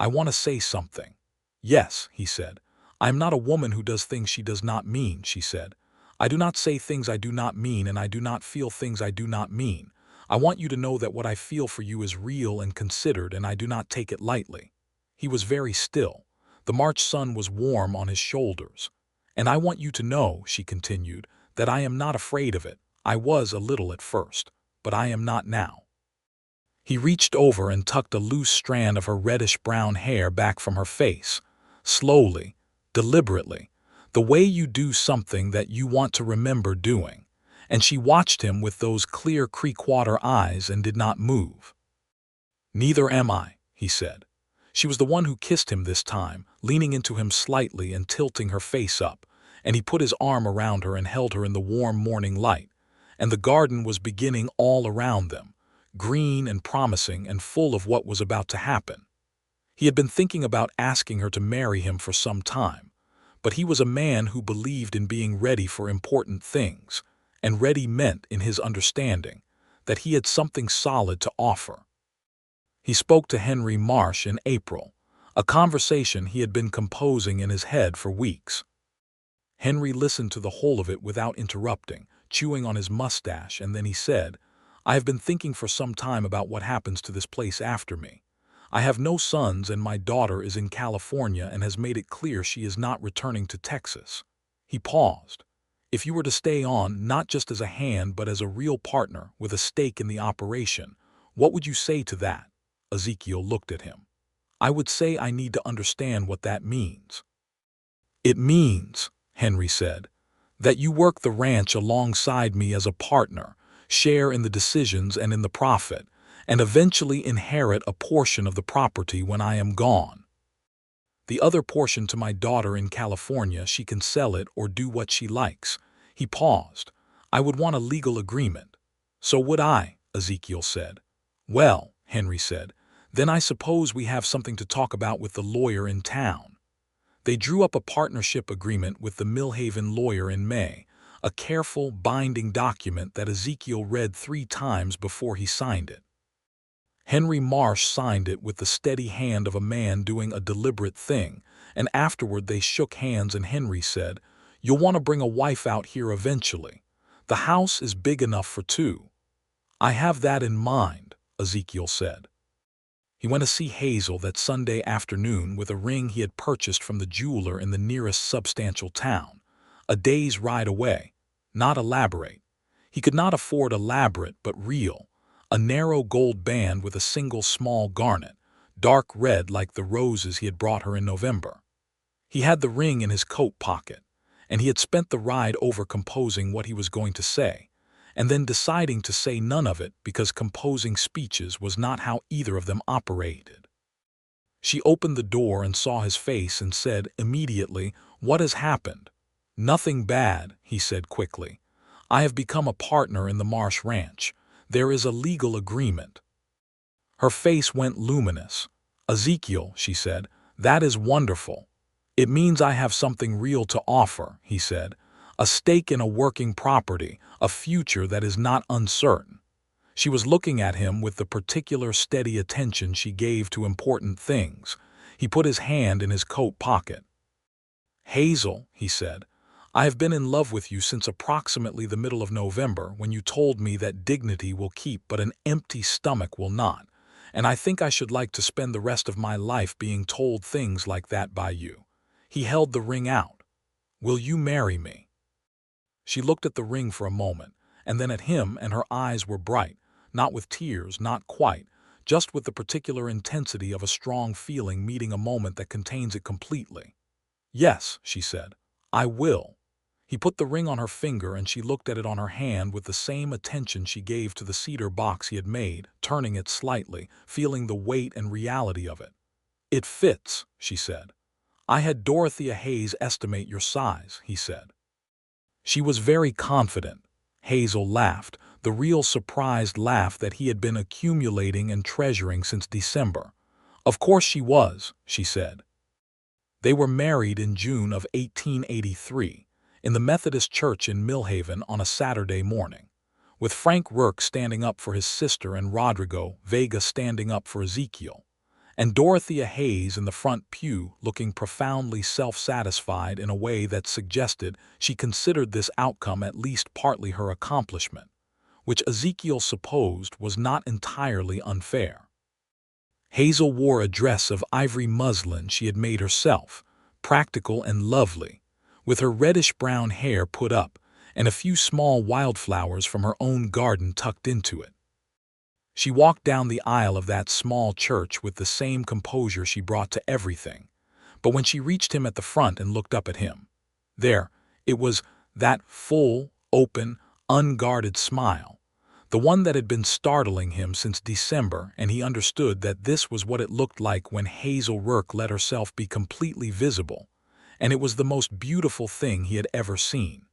"I want to say something." "Yes," he said. "I am not a woman who does things she does not mean," she said. "I do not say things I do not mean, and I do not feel things I do not mean. I want you to know that what I feel for you is real and considered, and I do not take it lightly." He was very still. The March sun was warm on his shoulders. "And I want you to know," she continued, "that I am not afraid of it. I was a little at first, but I am not now." He reached over and tucked a loose strand of her reddish-brown hair back from her face, slowly, deliberately, the way you do something that you want to remember doing, and she watched him with those clear creek-water eyes and did not move. "Neither am I," he said. She was the one who kissed him this time, leaning into him slightly and tilting her face up, and he put his arm around her and held her in the warm morning light, and the garden was beginning all around them, green and promising and full of what was about to happen. He had been thinking about asking her to marry him for some time, but he was a man who believed in being ready for important things, and ready meant, in his understanding, that he had something solid to offer. He spoke to Henry Marsh in April, a conversation he had been composing in his head for weeks. Henry listened to the whole of it without interrupting, chewing on his mustache, and then he said, "I have been thinking for some time about what happens to this place after me. I have no sons, and my daughter is in California and has made it clear she is not returning to Texas." He paused. "If you were to stay on, not just as a hand but as a real partner with a stake in the operation, what would you say to that?" Ezekiel looked at him. "I would say I need to understand what that means." "It means," Henry said, "that you work the ranch alongside me as a partner, share in the decisions and in the profit, and eventually inherit a portion of the property when I am gone. The other portion to my daughter in California, she can sell it or do what she likes." He paused. "I would want a legal agreement." "So would I," Ezekiel said. "Well," Henry said, "then I suppose we have something to talk about with the lawyer in town." They drew up a partnership agreement with the Millhaven lawyer in May, a careful, binding document that Ezekiel read 3 times before he signed it. Henry Marsh signed it with the steady hand of a man doing a deliberate thing, and afterward they shook hands and Henry said, "You'll want to bring a wife out here eventually. The house is big enough for 2. "I have that in mind," Ezekiel said. He went to see Hazel that Sunday afternoon with a ring he had purchased from the jeweler in the nearest substantial town, a day's ride away. Not elaborate. He could not afford elaborate, but real. A narrow gold band with a single small garnet, dark red like the roses he had brought her in November. He had the ring in his coat pocket, and he had spent the ride over composing what he was going to say, and then deciding to say none of it because composing speeches was not how either of them operated. She opened the door and saw his face and said immediately, "What has happened?" "Nothing bad," he said quickly. "I have become a partner in the Marsh Ranch. There is a legal agreement." Her face went luminous. "Ezekiel," she said, "that is wonderful. It means I have something real to offer," he said. "A stake in a working property, a future that is not uncertain." She was looking at him with the particular steady attention she gave to important things. He put his hand in his coat pocket. "Hazel," he said, "I have been in love with you since approximately the middle of November when you told me that dignity will keep but an empty stomach will not, and I think I should like to spend the rest of my life being told things like that by you." He held the ring out. "Will you marry me?" She looked at the ring for a moment, and then at him, and her eyes were bright, not with tears, not quite, just with the particular intensity of a strong feeling meeting a moment that contains it completely. "Yes," she said, "I will." He put the ring on her finger and she looked at it on her hand with the same attention she gave to the cedar box he had made, turning it slightly, feeling the weight and reality of it. "It fits," she said. "I had Dorothea Hayes estimate your size," he said. She was very confident. Hazel laughed, the real surprised laugh that he had been accumulating and treasuring since December. "Of course she was," she said. They were married in June of 1883, in the Methodist Church in Millhaven on a Saturday morning, with Frank Rourke standing up for his sister and Rodrigo Vega standing up for Ezekiel, and Dorothea Hayes in the front pew looking profoundly self-satisfied in a way that suggested she considered this outcome at least partly her accomplishment, which Ezekiel supposed was not entirely unfair. Hazel wore a dress of ivory muslin she had made herself, practical and lovely, with her reddish-brown hair put up and a few small wildflowers from her own garden tucked into it. She walked down the aisle of that small church with the same composure she brought to everything, but when she reached him at the front and looked up at him, there, it was that full, open, unguarded smile, the one that had been startling him since December, and he understood that this was what it looked like when Hazel Rourke let herself be completely visible, and it was the most beautiful thing he had ever seen.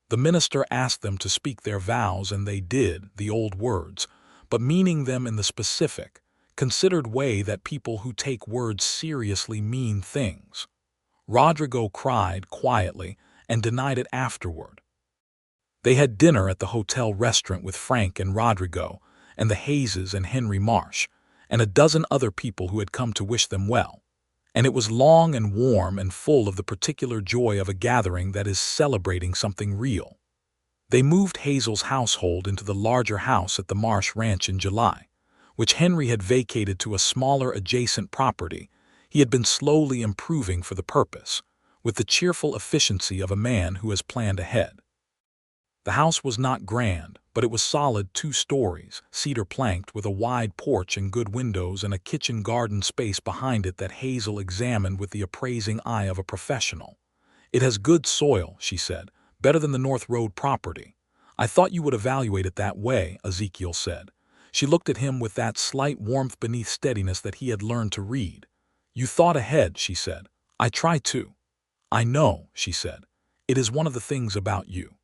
The minister asked them to speak their vows, and they did, the old words, but meaning them in the specific, considered way that people who take words seriously mean things. Rodrigo cried quietly and denied it afterward. They had dinner at the hotel restaurant with Frank and Rodrigo and the Hayeses and Henry Marsh and a dozen other people who had come to wish them well, and it was long and warm and full of the particular joy of a gathering that is celebrating something real. They moved Hazel's household into the larger house at the Marsh Ranch in July, which Henry had vacated to a smaller adjacent property he had been slowly improving for the purpose, with the cheerful efficiency of a man who has planned ahead. The house was not grand, but it was solid 2 stories, cedar-planked, with a wide porch and good windows and a kitchen garden space behind it that Hazel examined with the appraising eye of a professional. "It has good soil," she said. "Better than the North Road property." "I thought you would evaluate it that way," Ezekiel said. She looked at him with that slight warmth beneath steadiness that he had learned to read. "You thought ahead," she said. "I try to." "I know," she said. "It is one of the things about you."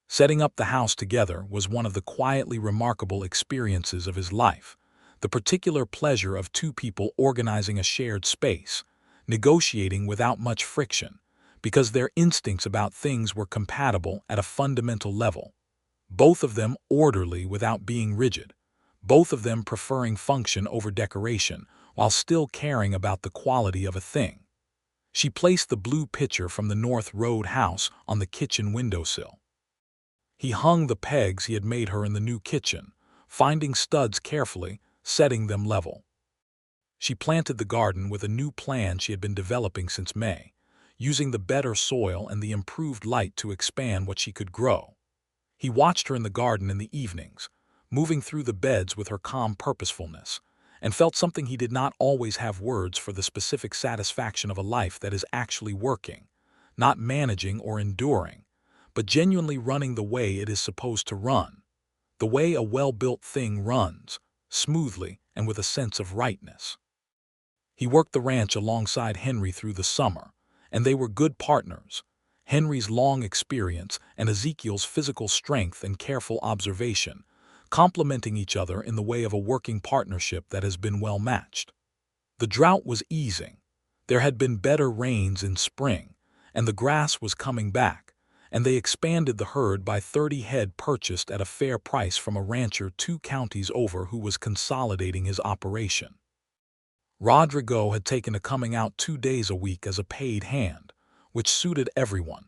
Setting up the house together was one of the quietly remarkable experiences of his life, the particular pleasure of 2 people organizing a shared space, negotiating without much friction, because their instincts about things were compatible at a fundamental level. Both of them orderly without being rigid. Both of them preferring function over decoration, while still caring about the quality of a thing. She placed the blue picture from the North Road house on the kitchen windowsill. He hung the pegs he had made her in the new kitchen, finding studs carefully, setting them level. She planted the garden with a new plan she had been developing since May, using the better soil and the improved light to expand what she could grow. He watched her in the garden in the evenings, moving through the beds with her calm purposefulness, and felt something he did not always have words for: the specific satisfaction of a life that is actually working, not managing or enduring, but genuinely running the way it is supposed to run, the way a well-built thing runs, smoothly and with a sense of rightness. He worked the ranch alongside Henry through the summer, and they were good partners. Henry's long experience and Ezekiel's physical strength and careful observation, complementing each other in the way of a working partnership that has been well matched. The drought was easing. There had been better rains in spring, and the grass was coming back, and they expanded the herd by 30 head purchased at a fair price from a rancher 2 counties over who was consolidating his operation. Rodrigo had taken to coming out 2 days a week as a paid hand, which suited everyone.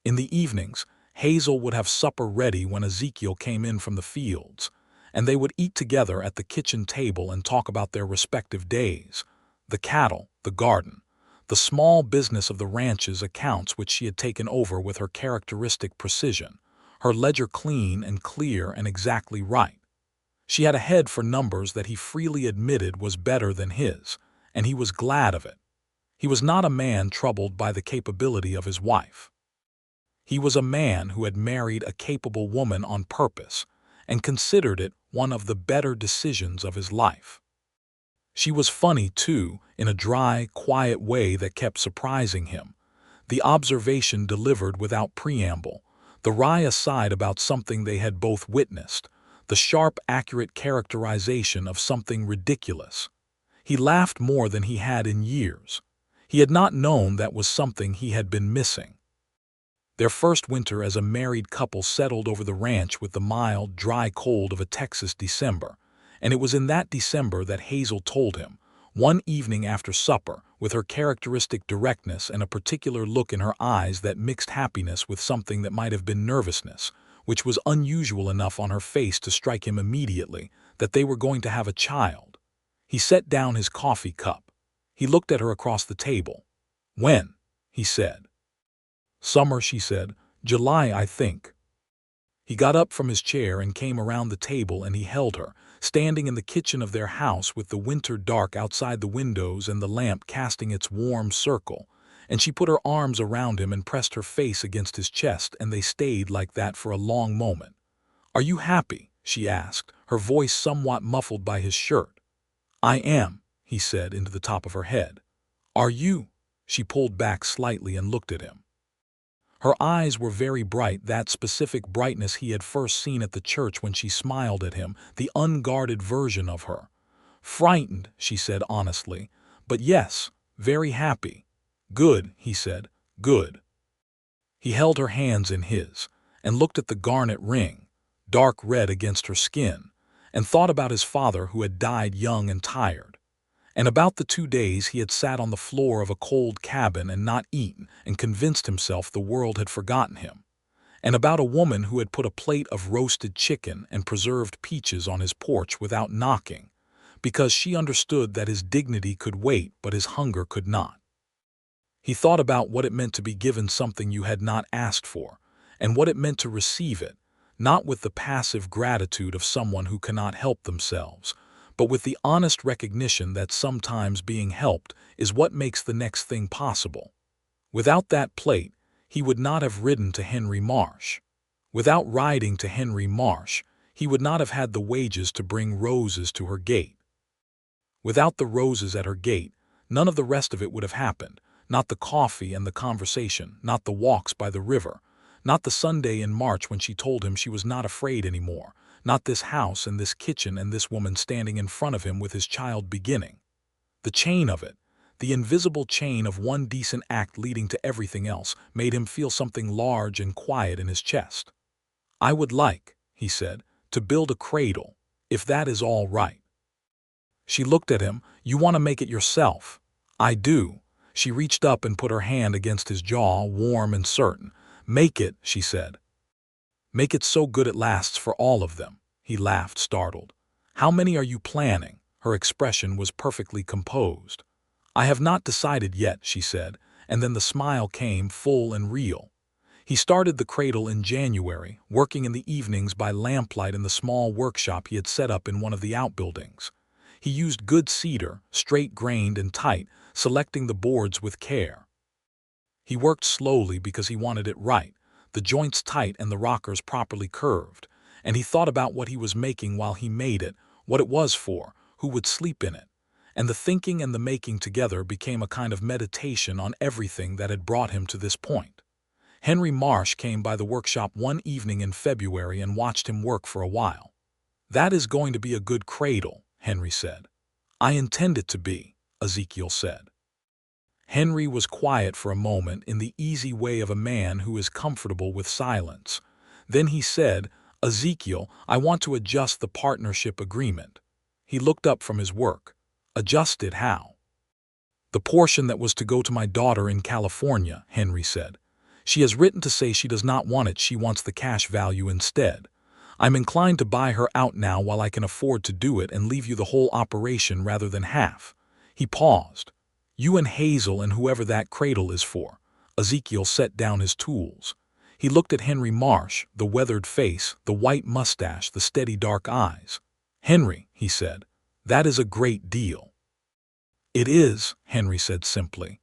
In the evenings, Hazel would have supper ready when Ezekiel came in from the fields, and they would eat together at the kitchen table and talk about their respective days, the cattle, the garden, the small business of the ranch's accounts which she had taken over with her characteristic precision, her ledger clean and clear and exactly right. She had a head for numbers that he freely admitted was better than his, and he was glad of it. He was not a man troubled by the capability of his wife. He was a man who had married a capable woman on purpose and considered it one of the better decisions of his life. She was funny, too, in a dry, quiet way that kept surprising him. The observation delivered without preamble, the wry aside about something they had both witnessed, the sharp, accurate characterization of something ridiculous. He laughed more than he had in years. He had not known that was something he had been missing. Their first winter as a married couple settled over the ranch with the mild, dry cold of a Texas December, and it was in that December that Hazel told him, one evening after supper, with her characteristic directness and a particular look in her eyes that mixed happiness with something that might have been nervousness, which was unusual enough on her face to strike him immediately, that they were going to have a child. He set down his coffee cup. He looked at her across the table. "When?" he said. "Summer," she said. "July, I think." He got up from his chair and came around the table, and he held her, standing in the kitchen of their house with the winter dark outside the windows and the lamp casting its warm circle, and she put her arms around him and pressed her face against his chest, and they stayed like that for a long moment. "Are you happy?" she asked, her voice somewhat muffled by his shirt. "I am," he said into the top of her head. "Are you?" She pulled back slightly and looked at him. Her eyes were very bright, that specific brightness he had first seen at the church when she smiled at him, the unguarded version of her. "Frightened," she said honestly, "but yes, very happy." "Good," he said, "good." He held her hands in his, and looked at the garnet ring, dark red against her skin, and thought about his father who had died young and tired, and about the 2 days he had sat on the floor of a cold cabin and not eaten and convinced himself the world had forgotten him, and about a woman who had put a plate of roasted chicken and preserved peaches on his porch without knocking, because she understood that his dignity could wait but his hunger could not. He thought about what it meant to be given something you had not asked for, and what it meant to receive it, not with the passive gratitude of someone who cannot help themselves, but with the honest recognition that sometimes being helped is what makes the next thing possible. Without that plate, he would not have ridden to Henry Marsh. Without riding to Henry Marsh, he would not have had the wages to bring roses to her gate. Without the roses at her gate, none of the rest of it would have happened, not the coffee and the conversation, not the walks by the river, not the Sunday in March when she told him she was not afraid anymore, not this house and this kitchen and this woman standing in front of him with his child beginning. The chain of it, The invisible chain of one decent act leading to everything else made him feel something large and quiet in his chest. "I would like," he said, "to build a cradle, if that is all right." She looked at him. "You want to make it yourself?" "I do." She reached up and put her hand against his jaw, warm and certain. "Make it," she said. "Make it so good it lasts for all of them." He laughed, startled. "How many are you planning?" Her expression was perfectly composed. "I have not decided yet," she said, and then the smile came, full and real. He started the cradle in January, working in the evenings by lamplight in the small workshop he had set up in one of the outbuildings. He used good cedar, straight-grained and tight, selecting the boards with care. He worked slowly because he wanted it right, the joints tight and the rockers properly curved, and he thought about what he was making while he made it, what it was for, who would sleep in it. And the thinking and the making together became a kind of meditation on everything that had brought him to this point. Henry Marsh came by the workshop one evening in February and watched him work for a while. "That is going to be a good cradle," Henry said. "I intend it to be," Ezekiel said. Henry was quiet for a moment in the easy way of a man who is comfortable with silence. Then he said, "Ezekiel, I want to adjust the partnership agreement." He looked up from his work. "Adjust it how?" "The portion that was to go to my daughter in California," Henry said. "She has written to say she does not want it, she wants the cash value instead. I'm inclined to buy her out now while I can afford to do it and leave you the whole operation rather than half." He paused. "You and Hazel and whoever that cradle is for." Ezekiel set down his tools. He looked at Henry Marsh, the weathered face, the white mustache, the steady dark eyes. "Henry," he said, "that is a great deal." "It is," Henry said simply.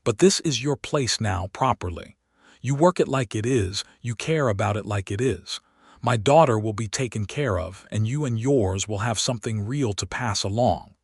"But this is your place now, properly. You work it like it is, you care about it like it is. My daughter will be taken care of, and you and yours will have something real to pass along."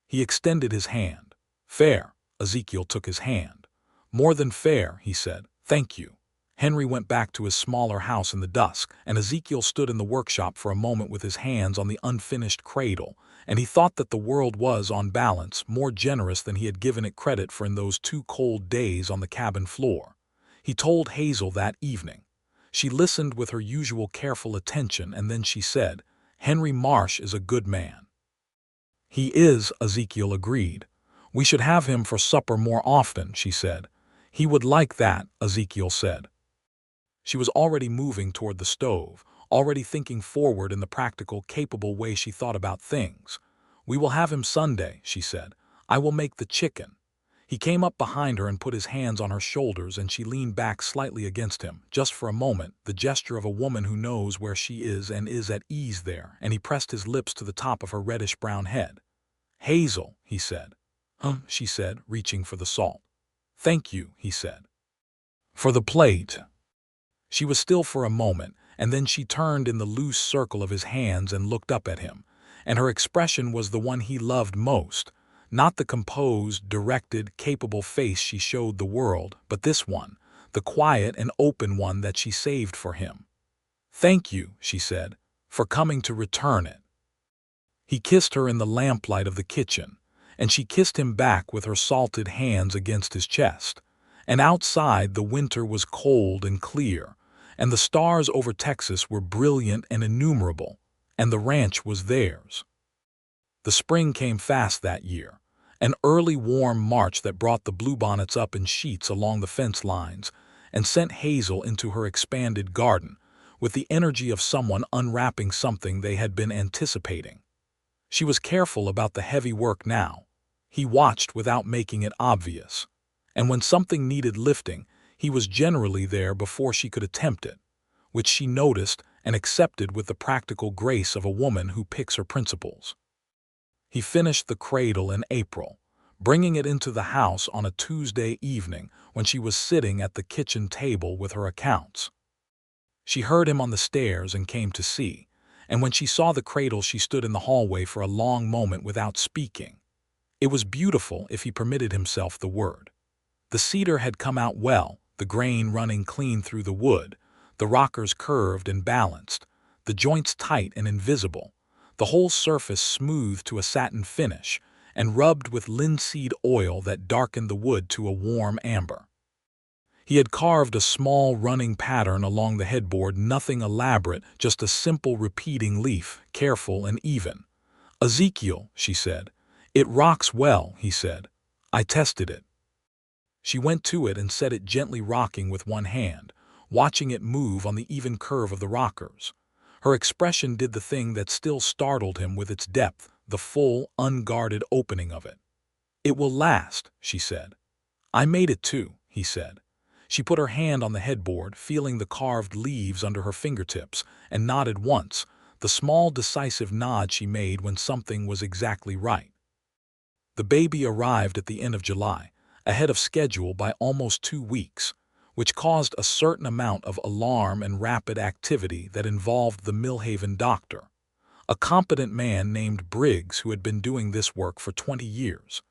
He extended his hand. "Fair." Ezekiel took his hand. "More than fair," he said. "Thank you." Henry went back to his smaller house in the dusk, and Ezekiel stood in the workshop for a moment with his hands on the unfinished cradle, and he thought that the world was, on balance, more generous than he had given it credit for in those 2 cold days on the cabin floor. He told Hazel that evening. She listened with her usual careful attention, and then she said, "Henry Marsh is a good man." "He is," Ezekiel agreed. "We should have him for supper more often," she said. "He would like that," Ezekiel said. She was already moving toward the stove, already thinking forward in the practical, capable way she thought about things. "We will have him Sunday," she said. "I will make the chicken." He came up behind her and put his hands on her shoulders, and she leaned back slightly against him, just for a moment, the gesture of a woman who knows where she is and is at ease there, and he pressed his lips to the top of her reddish-brown head. "Hazel," he said. She said, reaching for the salt. "Thank you," he said. "For the plate." She was still for a moment, and then she turned in the loose circle of his hands and looked up at him, and her expression was the one he loved most, not the composed, directed, capable face she showed the world, but this one, the quiet and open one that she saved for him. "Thank you," she said, "for coming to return it." He kissed her in the lamplight of the kitchen, and she kissed him back with her salted hands against his chest. And outside the winter was cold and clear, and the stars over Texas were brilliant and innumerable, and the ranch was theirs. The spring came fast that year, an early warm March that brought the bluebonnets up in sheets along the fence lines and sent Hazel into her expanded garden with the energy of someone unwrapping something they had been anticipating. She was careful about the heavy work now. He watched without making it obvious. And when something needed lifting, he was generally there before she could attempt it, which she noticed and accepted with the practical grace of a woman who picks her principles. He finished the cradle in April, bringing it into the house on a Tuesday evening when she was sitting at the kitchen table with her accounts. She heard him on the stairs and came to see, and when she saw the cradle she stood in the hallway for a long moment without speaking. It was beautiful, if he permitted himself the word. The cedar had come out well, the grain running clean through the wood, the rockers curved and balanced, the joints tight and invisible, the whole surface smooth to a satin finish, and rubbed with linseed oil that darkened the wood to a warm amber. He had carved a small running pattern along the headboard, nothing elaborate, just a simple repeating leaf, careful and even. "Ezekiel," she said. "It rocks well," he said. "I tested it." She went to it and set it gently rocking with one hand, watching it move on the even curve of the rockers. Her expression did the thing that still startled him with its depth, the full, unguarded opening of it. "It will last," she said. "I made it too," he said. She put her hand on the headboard, feeling the carved leaves under her fingertips, and nodded once, the small decisive nod she made when something was exactly right. The baby arrived at the end of July, ahead of schedule by almost 2 weeks, which caused a certain amount of alarm and rapid activity that involved the Millhaven doctor, a competent man named Briggs who had been doing this work for 20 years,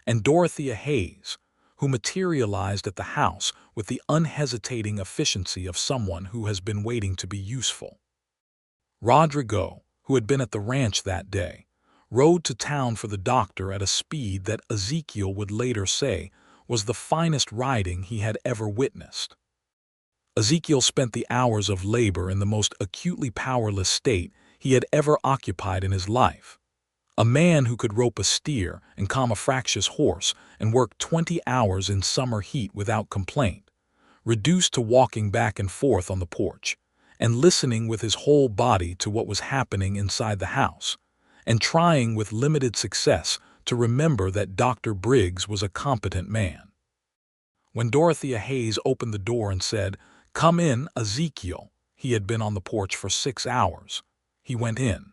and Dorothea Hayes, who materialized at the house with the unhesitating efficiency of someone who has been waiting to be useful. Rodrigo, who had been at the ranch that day, rode to town for the doctor at a speed that Ezekiel would later say was the finest riding he had ever witnessed. Ezekiel spent the hours of labor in the most acutely powerless state he had ever occupied in his life. A man who could rope a steer and calm a fractious horse and work 20 hours in summer heat without complaint, reduced to walking back and forth on the porch and listening with his whole body to what was happening inside the house, and trying with limited success to remember that Dr. Briggs was a competent man. When Dorothea Hayes opened the door and said, "Come in, Ezekiel," he had been on the porch for 6 hours. He went in.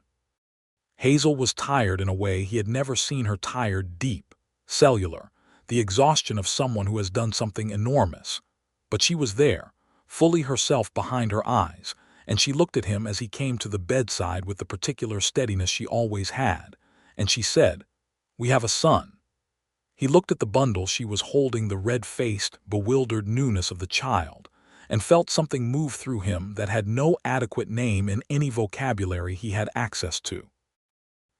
Hazel was tired in a way he had never seen her tired, deep, cellular, the exhaustion of someone who has done something enormous. But she was there, fully herself behind her eyes, and she looked at him as he came to the bedside with the particular steadiness she always had, and she said, "We have a son." He looked at the bundle she was holding, the red-faced, bewildered newness of the child, and felt something move through him that had no adequate name in any vocabulary he had access to.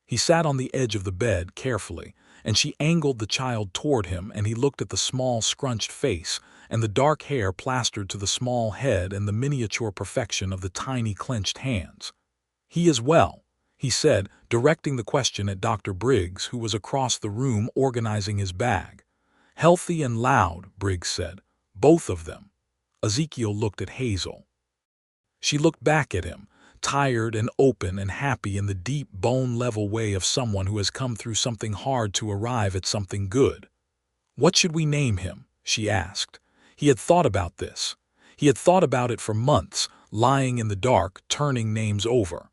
He sat on the edge of the bed carefully, and she angled the child toward him, and he looked at the small scrunched face and the dark hair plastered to the small head and the miniature perfection of the tiny clenched hands. "He is well," he said, directing the question at Dr. Briggs, who was across the room organizing his bag. "Healthy and loud," Briggs said. "Both of them." Ezekiel looked at Hazel. She looked back at him, tired and open and happy in the deep, bone-level way of someone who has come through something hard to arrive at something good. "What should we name him?" she asked. He had thought about this. He had thought about it for months, lying in the dark, turning names over.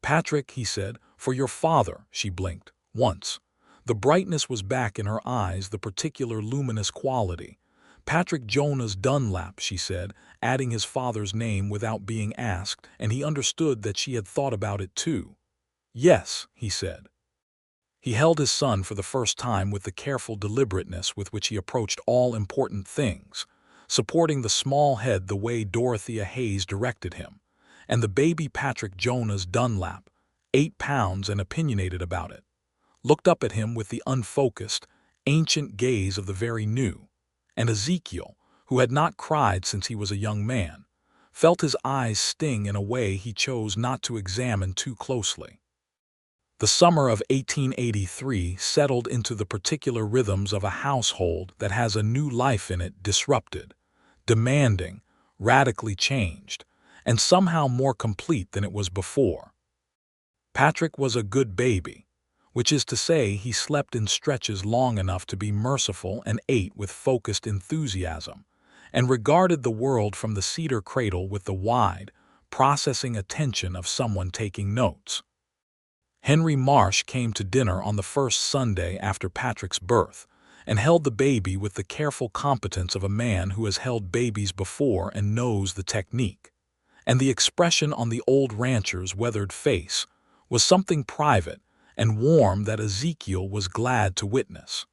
"Patrick," he said, "for your father," she blinked, once. The brightness was back in her eyes, the particular luminous quality. "Patrick Jonas Dunlap," she said, adding his father's name without being asked, and he understood that she had thought about it too. "Yes," he said. He held his son for the first time with the careful deliberateness with which he approached all important things, supporting the small head the way Dorothea Hayes directed him, and the baby Patrick Jonas Dunlap, 8 pounds and opinionated about it, looked up at him with the unfocused, ancient gaze of the very new, and Ezekiel, who had not cried since he was a young man, felt his eyes sting in a way he chose not to examine too closely. The summer of 1883 settled into the particular rhythms of a household that has a new life in it, disrupted, demanding, radically changed, and somehow more complete than it was before. Patrick was a good baby, which is to say he slept in stretches long enough to be merciful and ate with focused enthusiasm, and regarded the world from the cedar cradle with the wide, processing attention of someone taking notes. Henry Marsh came to dinner on the first Sunday after Patrick's birth, and held the baby with the careful competence of a man who has held babies before and knows the technique. And the expression on the old rancher's weathered face was something private and warm that Ezekiel was glad to witness.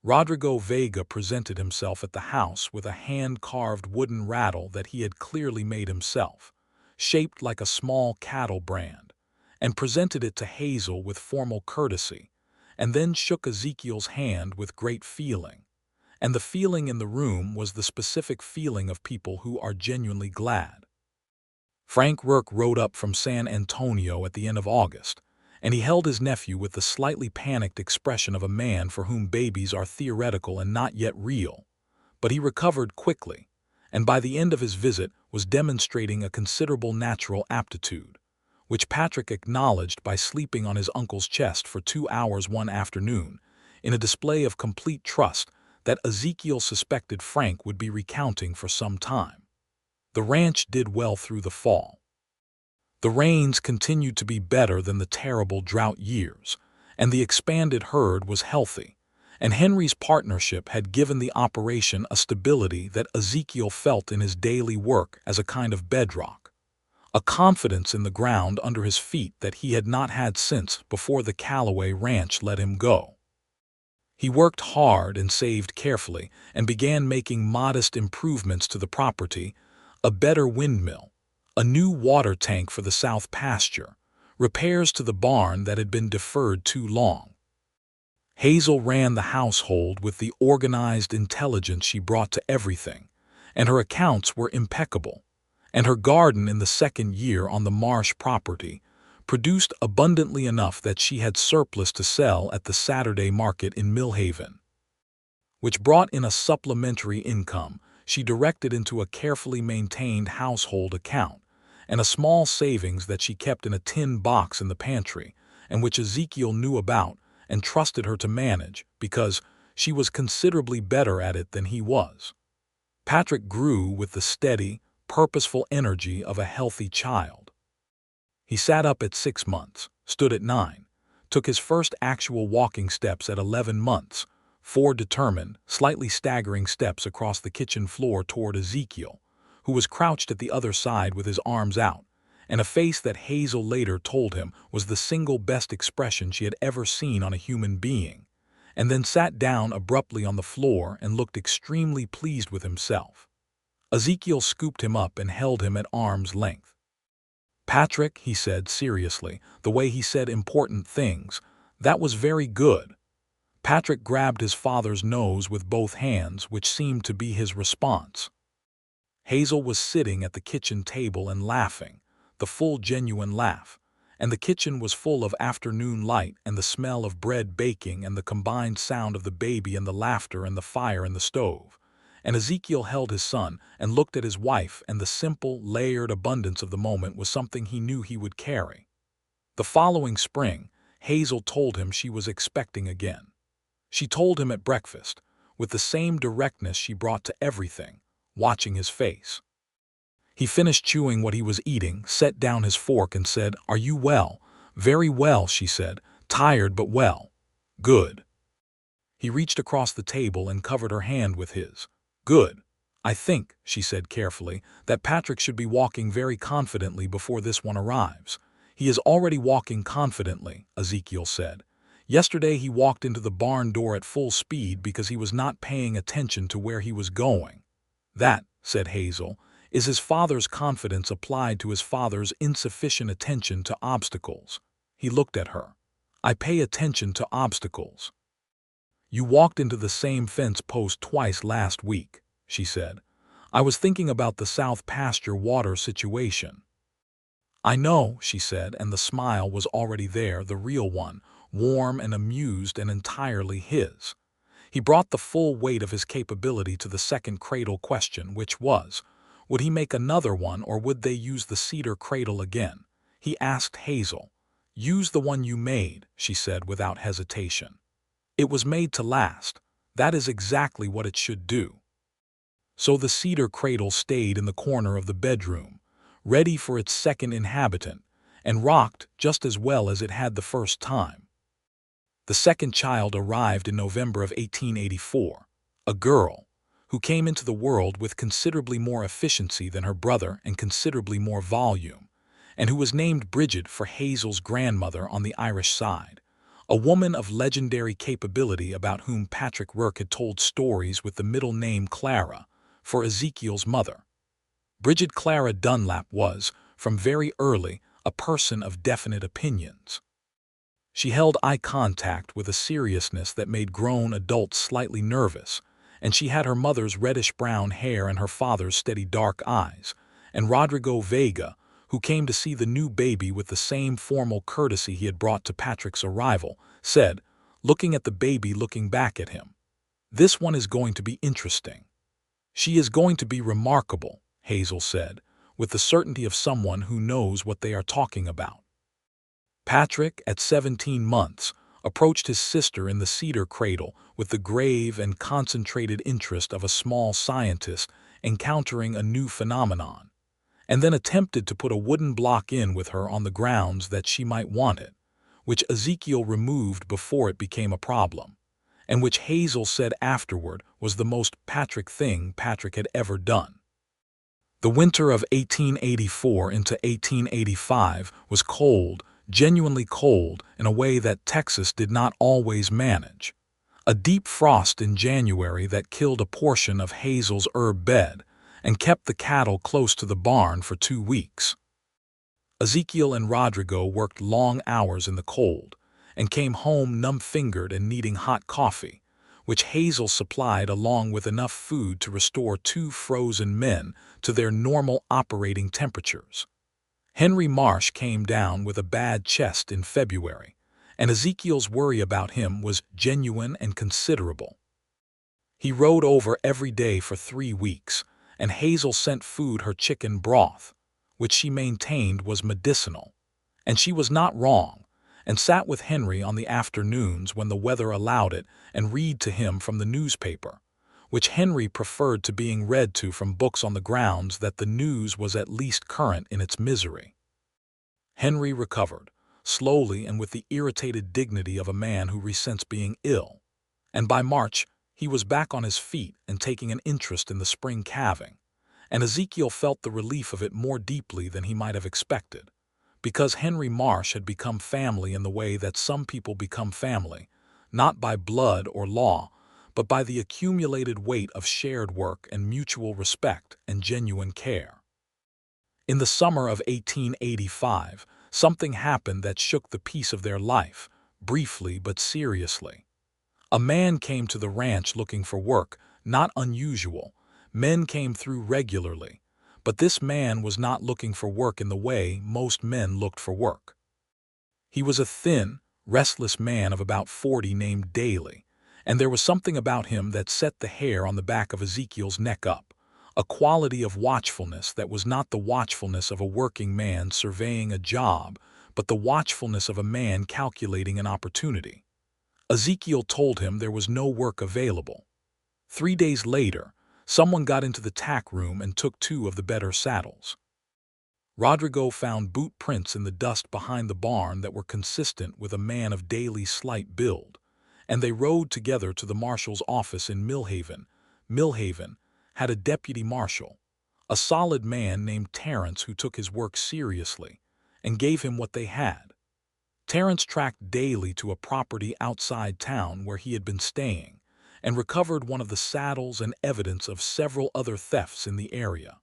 Rodrigo Vega presented himself at the house with a hand-carved wooden rattle that he had clearly made himself, shaped like a small cattle brand, and presented it to Hazel with formal courtesy, and then shook Ezekiel's hand with great feeling. And the feeling in the room was the specific feeling of people who are genuinely glad. Frank Rourke rode up from San Antonio at the end of August, and he held his nephew with the slightly panicked expression of a man for whom babies are theoretical and not yet real. But he recovered quickly, and by the end of his visit was demonstrating a considerable natural aptitude, which Patrick acknowledged by sleeping on his uncle's chest for 2 hours one afternoon, in a display of complete trust that Ezekiel suspected Frank would be recounting for some time. The ranch did well through the fall. The rains continued to be better than the terrible drought years, and the expanded herd was healthy, and Henry's partnership had given the operation a stability that Ezekiel felt in his daily work as a kind of bedrock, a confidence in the ground under his feet that he had not had since before the Callaway Ranch let him go. He worked hard and saved carefully and began making modest improvements to the property: a better windmill, a new water tank for the south pasture, repairs to the barn that had been deferred too long. Hazel ran the household with the organized intelligence she brought to everything, and her accounts were impeccable, and her garden in the second year on the Marsh property produced abundantly enough that she had surplus to sell at the Saturday market in Millhaven, which brought in a supplementary income she directed into a carefully maintained household account, and a small savings that she kept in a tin box in the pantry, and which Ezekiel knew about and trusted her to manage because she was considerably better at it than he was. Patrick grew with the steady, purposeful energy of a healthy child. He sat up at 6 months, stood at 9, took his first actual walking steps at 11 months, 4 determined, slightly staggering steps across the kitchen floor toward Ezekiel, who was crouched at the other side with his arms out, and a face that Hazel later told him was the single best expression she had ever seen on a human being, and then sat down abruptly on the floor and looked extremely pleased with himself. Ezekiel scooped him up and held him at arm's length. "Patrick," he said seriously, the way he said important things, "that was very good." Patrick grabbed his father's nose with both hands, which seemed to be his response. Hazel was sitting at the kitchen table and laughing, the full genuine laugh, and the kitchen was full of afternoon light and the smell of bread baking and the combined sound of the baby and the laughter and the fire in the stove. And Ezekiel held his son and looked at his wife, and the simple, layered abundance of the moment was something he knew he would carry. The following spring, Hazel told him she was expecting again. She told him at breakfast, with the same directness she brought to everything, watching his face. He finished chewing what he was eating, set down his fork and said, "Are you well?" "Very well," she said. "Tired but well." "Good." He reached across the table and covered her hand with his. "Good. I think," she said carefully, "that Patrick should be walking very confidently before this one arrives." "He is already walking confidently," Ezekiel said. "Yesterday he walked into the barn door at full speed because he was not paying attention to where he was going." "That," said Hazel, "is his father's confidence applied to his father's insufficient attention to obstacles." He looked at her. "I pay attention to obstacles." "You walked into the same fence post twice last week," she said. "I was thinking about the south pasture water situation." "I know," she said, and the smile was already there, the real one, warm and amused and entirely his. He brought the full weight of his capability to the second cradle question, which was, would he make another one or would they use the cedar cradle again? He asked Hazel. "Use the one you made," she said without hesitation. "It was made to last. That is exactly what it should do." So the cedar cradle stayed in the corner of the bedroom, ready for its second inhabitant, and rocked just as well as it had the first time. The second child arrived in November of 1884, a girl, who came into the world with considerably more efficiency than her brother and considerably more volume, and who was named Bridget for Hazel's grandmother on the Irish side, a woman of legendary capability about whom Patrick Rourke had told stories with the middle name Clara, for Ezekiel's mother. Bridget Clara Dunlap was, from very early, a person of definite opinions. She held eye contact with a seriousness that made grown adults slightly nervous, and she had her mother's reddish-brown hair and her father's steady dark eyes, and Rodrigo Vega, who came to see the new baby with the same formal courtesy he had brought to Patrick's arrival, said, looking at the baby looking back at him, "This one is going to be interesting." "She is going to be remarkable," Hazel said, with the certainty of someone who knows what they are talking about. Patrick, at 17 months, approached his sister in the cedar cradle with the grave and concentrated interest of a small scientist encountering a new phenomenon, and then attempted to put a wooden block in with her on the grounds that she might want it, which Ezekiel removed before it became a problem, and which Hazel said afterward was the most Patrick thing Patrick had ever done. The winter of 1884 into 1885 was cold, genuinely cold in a way that Texas did not always manage. A deep frost in January that killed a portion of Hazel's herb bed and kept the cattle close to the barn for 2 weeks. Ezekiel and Rodrigo worked long hours in the cold and came home numb-fingered and needing hot coffee, which Hazel supplied along with enough food to restore 2 frozen men to their normal operating temperatures. Henry Marsh came down with a bad chest in February, and Ezekiel's worry about him was genuine and considerable. He rode over every day for 3 weeks, and Hazel sent food her chicken broth, which she maintained was medicinal. And she was not wrong, and sat with Henry on the afternoons when the weather allowed it and read to him from the newspaper, which Henry preferred to being read to from books on the grounds that the news was at least current in its misery. Henry recovered, slowly and with the irritated dignity of a man who resents being ill, and by March he was back on his feet and taking an interest in the spring calving, and Ezekiel felt the relief of it more deeply than he might have expected, because Henry Marsh had become family in the way that some people become family, not by blood or law, but by the accumulated weight of shared work and mutual respect and genuine care. In the summer of 1885, something happened that shook the peace of their life, briefly but seriously. A man came to the ranch looking for work, not unusual. Men came through regularly, but this man was not looking for work in the way most men looked for work. He was a thin, restless man of about 40 named Daly, and there was something about him that set the hair on the back of Ezekiel's neck up, a quality of watchfulness that was not the watchfulness of a working man surveying a job, but the watchfulness of a man calculating an opportunity. Ezekiel told him there was no work available. 3 days later, someone got into the tack room and took 2 of the better saddles. Rodrigo found boot prints in the dust behind the barn that were consistent with a man of Daly's slight build, and they rode together to the marshal's office in Millhaven. Millhaven had a deputy marshal, a solid man named Terrence who took his work seriously, and gave him what they had. Terrence tracked Daly to a property outside town where he had been staying, and recovered one of the saddles and evidence of several other thefts in the area.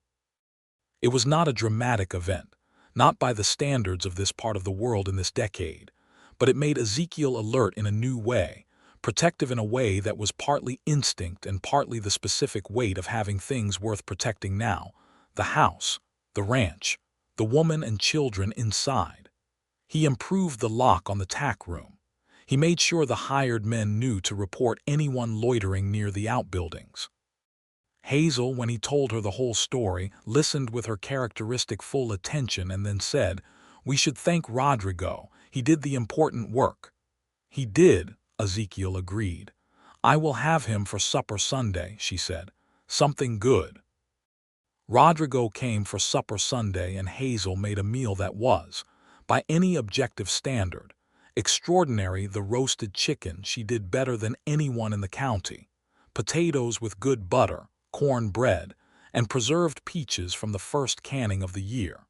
It was not a dramatic event, not by the standards of this part of the world in this decade, but it made Ezekiel alert in a new way, protective in a way that was partly instinct and partly the specific weight of having things worth protecting now: the house, the ranch, the woman and children inside. He improved the lock on the tack room. He made sure the hired men knew to report anyone loitering near the outbuildings. Hazel, when he told her the whole story, listened with her characteristic full attention and then said, "We should thank Rodrigo. He did the important work." "He did," Ezekiel agreed. "I will have him for supper Sunday," she said. "Something good." Rodrigo came for supper Sunday, and Hazel made a meal that was, by any objective standard, extraordinary. The roasted chicken she did better than anyone in the county, potatoes with good butter, corn bread, and preserved peaches from the first canning of the year.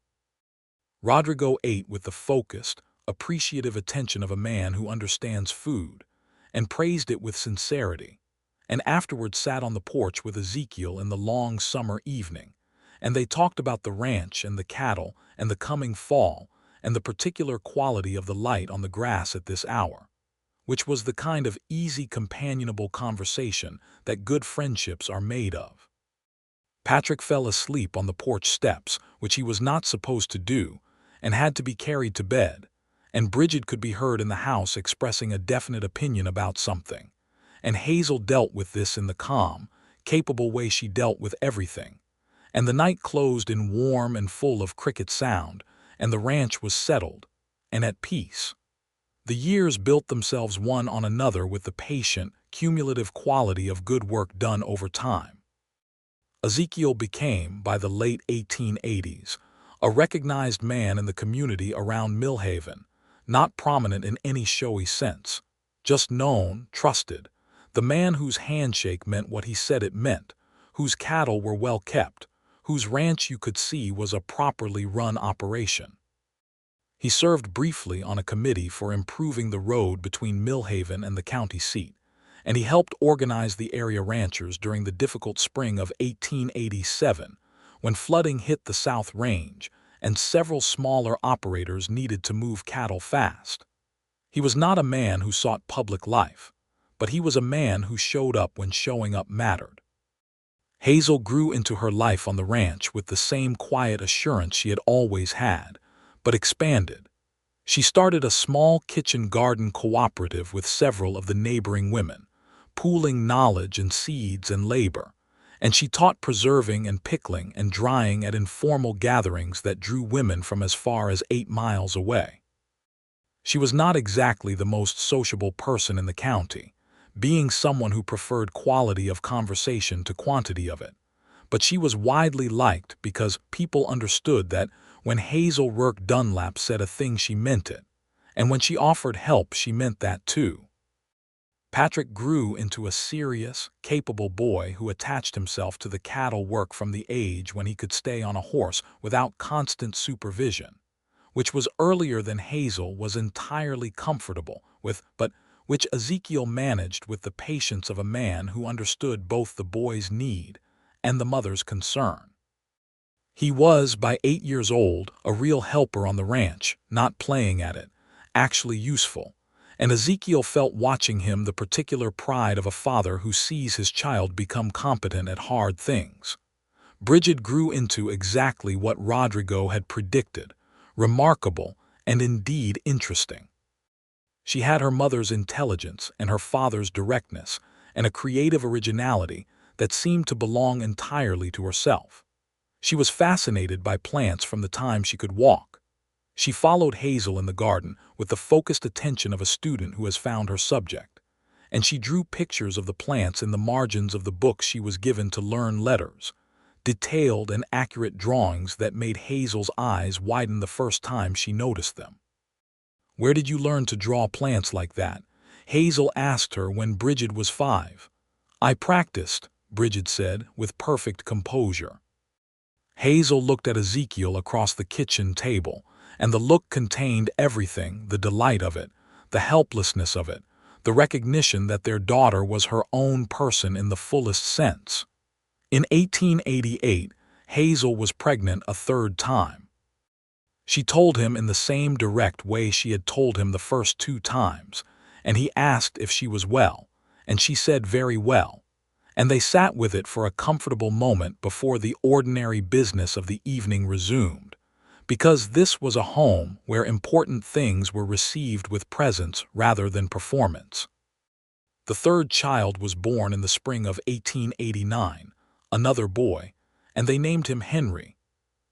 Rodrigo ate with the focused, appreciative attention of a man who understands food, and praised it with sincerity, and afterward sat on the porch with Ezekiel in the long summer evening, and they talked about the ranch and the cattle and the coming fall, and the particular quality of the light on the grass at this hour, which was the kind of easy, companionable conversation that good friendships are made of. Patrick fell asleep on the porch steps, which he was not supposed to do, and had to be carried to bed, and Bridget could be heard in the house expressing a definite opinion about something, and Hazel dealt with this in the calm, capable way she dealt with everything, and the night closed in warm and full of cricket sound, and the ranch was settled and at peace. The years built themselves one on another with the patient, cumulative quality of good work done over time. Ezekiel became, by the late 1880s, a recognized man in the community around Millhaven, not prominent in any showy sense, just known, trusted, the man whose handshake meant what he said it meant, whose cattle were well kept, whose ranch you could see was a properly run operation. He served briefly on a committee for improving the road between Millhaven and the county seat, and he helped organize the area ranchers during the difficult spring of 1887, when flooding hit the South Range, and several smaller operators needed to move cattle fast. He was not a man who sought public life, but he was a man who showed up when showing up mattered. Hazel grew into her life on the ranch with the same quiet assurance she had always had, but expanded. She started a small kitchen garden cooperative with several of the neighboring women, pooling knowledge and seeds and labor, and she taught preserving and pickling and drying at informal gatherings that drew women from as far as 8 miles away. She was not exactly the most sociable person in the county, being someone who preferred quality of conversation to quantity of it, but she was widely liked because people understood that when Hazel Rourke Dunlap said a thing she meant it, and when she offered help she meant that too. Patrick grew into a serious, capable boy who attached himself to the cattle work from the age when he could stay on a horse without constant supervision, which was earlier than Hazel was entirely comfortable with, but which Ezekiel managed with the patience of a man who understood both the boy's need and the mother's concern. He was, by 8 years old, a real helper on the ranch, not playing at it, actually useful, and Ezekiel felt watching him the particular pride of a father who sees his child become competent at hard things. Bridget grew into exactly what Rodrigo had predicted, remarkable and indeed interesting. She had her mother's intelligence and her father's directness and a creative originality that seemed to belong entirely to herself. She was fascinated by plants from the time she could walk. She followed Hazel in the garden with the focused attention of a student who has found her subject, and she drew pictures of the plants in the margins of the books she was given to learn letters, detailed and accurate drawings that made Hazel's eyes widen the first time she noticed them. "Where did you learn to draw plants like that?" Hazel asked her when Bridget was 5. "I practiced," Bridget said, with perfect composure. Hazel looked at Ezekiel across the kitchen table, and the look contained everything, the delight of it, the helplessness of it, the recognition that their daughter was her own person in the fullest sense. In 1888, Hazel was pregnant a 3rd time. She told him in the same direct way she had told him the first 2 times, and he asked if she was well, and she said very well, and they sat with it for a comfortable moment before the ordinary business of the evening resumed, because this was a home where important things were received with presence rather than performance. The 3rd child was born in the spring of 1889, another boy, and they named him Henry.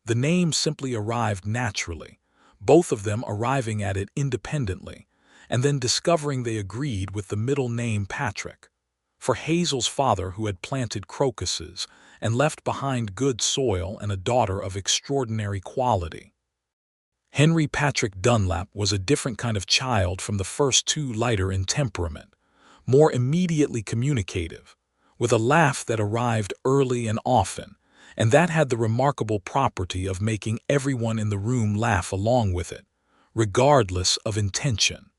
The name simply arrived naturally, both of them arriving at it independently, and then discovering they agreed with the middle name Patrick, for Hazel's father who had planted crocuses and left behind good soil and a daughter of extraordinary quality. Henry Patrick Dunlap was a different kind of child from the first 2, lighter in temperament, more immediately communicative, with a laugh that arrived early and often, and that had the remarkable property of making everyone in the room laugh along with it, regardless of intention.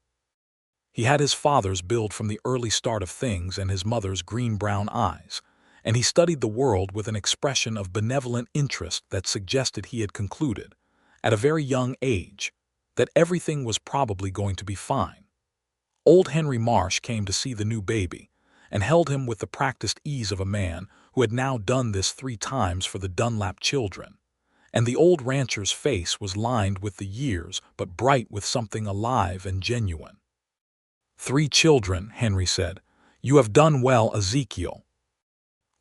He had his father's build from the early start of things and his mother's green-brown eyes, and he studied the world with an expression of benevolent interest that suggested he had concluded, at a very young age, that everything was probably going to be fine. Old Henry Marsh came to see the new baby and held him with the practiced ease of a man who had now done this 3 times for the Dunlap children. And the old rancher's face was lined with the years but bright with something alive and genuine. 3 children, Henry said. You have done well, Ezekiel.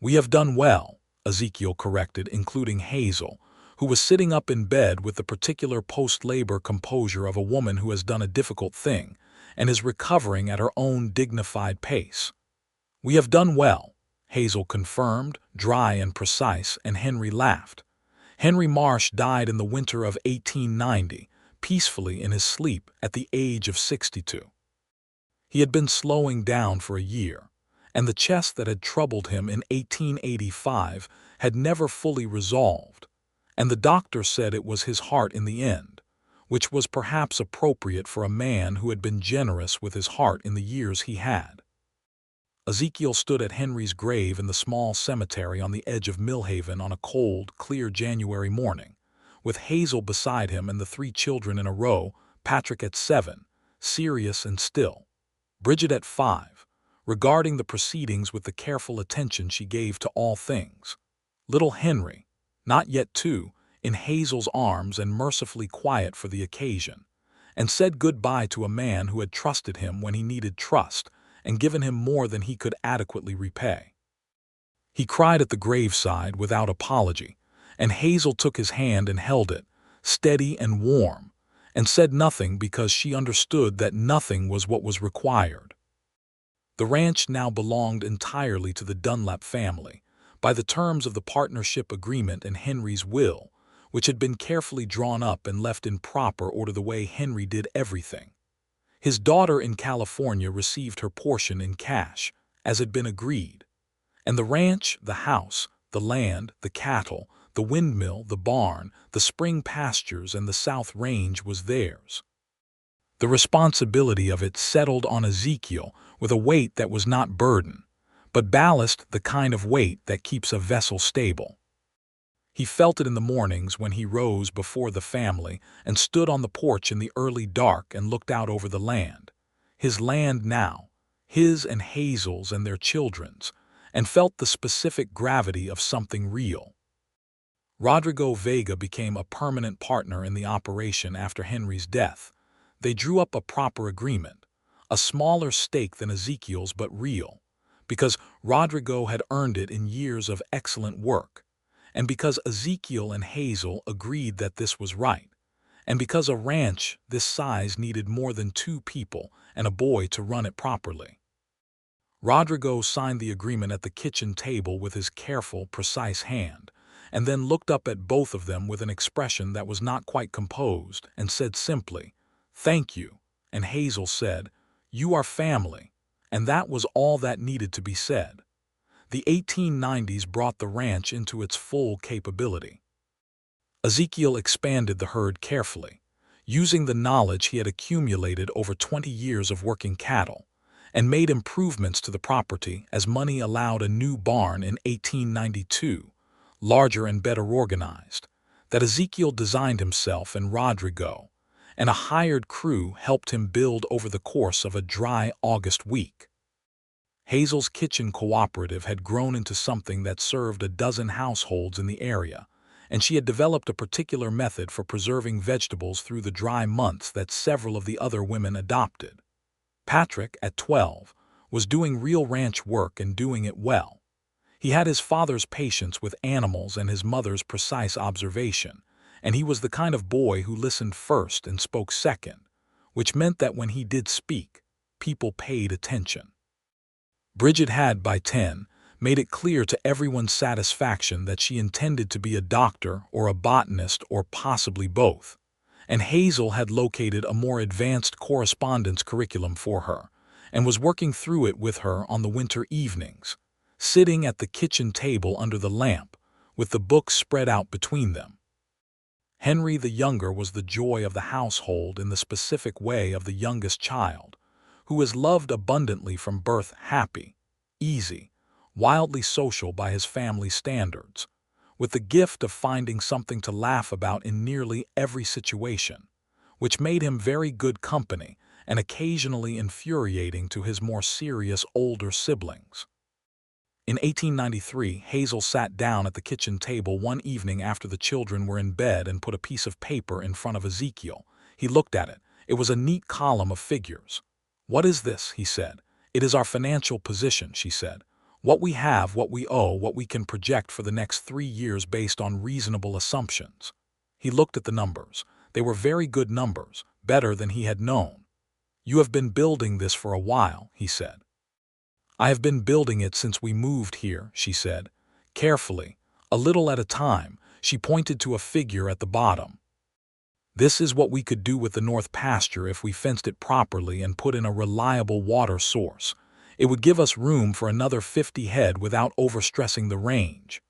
We have done well, Ezekiel corrected, including Hazel, who was sitting up in bed with the particular post-labor composure of a woman who has done a difficult thing and is recovering at her own dignified pace. We have done well, Hazel confirmed, dry and precise, and Henry laughed. Henry Marsh died in the winter of 1890, peacefully in his sleep at the age of 62. He had been slowing down for a year, and the chest that had troubled him in 1885 had never fully resolved, and the doctor said it was his heart in the end, which was perhaps appropriate for a man who had been generous with his heart in the years he had. Ezekiel stood at Henry's grave in the small cemetery on the edge of Millhaven on a cold, clear January morning, with Hazel beside him and the 3 children in a row, Patrick at 7, serious and still, Bridget at 5, regarding the proceedings with the careful attention she gave to all things. Little Henry, not yet 2, in Hazel's arms and mercifully quiet for the occasion, and said goodbye to a man who had trusted him when he needed trust and given him more than he could adequately repay. He cried at the graveside without apology, and Hazel took his hand and held it, steady and warm, and said nothing because she understood that nothing was what was required. The ranch now belonged entirely to the Dunlap family, by the terms of the partnership agreement and Henry's will, which had been carefully drawn up and left in proper order the way Henry did everything. His daughter in California received her portion in cash, as had been agreed, and the ranch, the house, the land, the cattle, the windmill, the barn, the spring pastures, and the South Range was theirs. The responsibility of it settled on Ezekiel with a weight that was not burden, but ballast, the kind of weight that keeps a vessel stable. He felt it in the mornings when he rose before the family and stood on the porch in the early dark and looked out over the land, his land now, his and Hazel's and their children's, and felt the specific gravity of something real. Rodrigo Vega became a permanent partner in the operation after Henry's death. They drew up a proper agreement, a smaller stake than Ezekiel's but real, because Rodrigo had earned it in years of excellent work, and because Ezekiel and Hazel agreed that this was right, and because a ranch this size needed more than 2 people and a boy to run it properly. Rodrigo signed the agreement at the kitchen table with his careful, precise hand, and then looked up at both of them with an expression that was not quite composed and said simply, "Thank you," and Hazel said, "You are family," and that was all that needed to be said. The 1890s brought the ranch into its full capability. Ezekiel expanded the herd carefully, using the knowledge he had accumulated over 20 years of working cattle, and made improvements to the property as money allowed. A new barn in 1892, larger and better organized, that Ezekiel designed himself and Rodrigo, and a hired crew helped him build over the course of a dry August week. Hazel's Kitchen Cooperative had grown into something that served a dozen households in the area, and she had developed a particular method for preserving vegetables through the dry months that several of the other women adopted. Patrick, at 12, was doing real ranch work and doing it well. He had his father's patience with animals and his mother's precise observation, and he was the kind of boy who listened first and spoke second, which meant that when he did speak, people paid attention. Bridget had, by 10, made it clear to everyone's satisfaction that she intended to be a doctor or a botanist or possibly both, and Hazel had located a more advanced correspondence curriculum for her and was working through it with her on the winter evenings, sitting at the kitchen table under the lamp with the books spread out between them. Henry the younger was the joy of the household in the specific way of the youngest child, who was loved abundantly from birth, happy, easy, wildly social by his family standards, with the gift of finding something to laugh about in nearly every situation, which made him very good company and occasionally infuriating to his more serious older siblings. In 1893, Hazel sat down at the kitchen table one evening after the children were in bed and put a piece of paper in front of Ezekiel. He looked at it. It was a neat column of figures. "What is this?" he said. "It is our financial position," she said. "What we have, what we owe, what we can project for the next 3 years based on reasonable assumptions." He looked at the numbers. They were very good numbers, better than he had known. "You have been building this for a while," he said. "I have been building it since we moved here," she said. Carefully, a little at a time, she pointed to a figure at the bottom. "This is what we could do with the north pasture if we fenced it properly and put in a reliable water source. It would give us room for another 50 head without overstressing the range."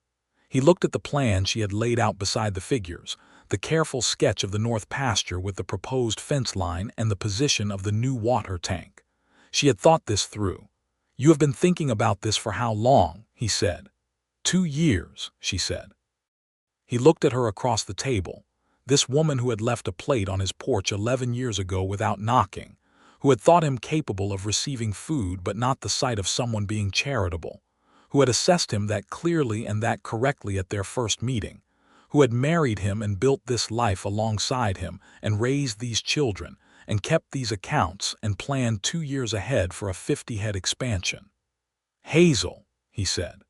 He looked at the plan she had laid out beside the figures, the careful sketch of the north pasture with the proposed fence line and the position of the new water tank. She had thought this through. "You have been thinking about this for how long?" he said. 2 years, she said. He looked at her across the table, this woman who had left a plate on his porch 11 years ago without knocking, who had thought him capable of receiving food but not the sight of someone being charitable, who had assessed him that clearly and that correctly at their first meeting, who had married him and built this life alongside him and raised these children and kept these accounts and planned 2 years ahead for a 50-head expansion. "Hazel," he said.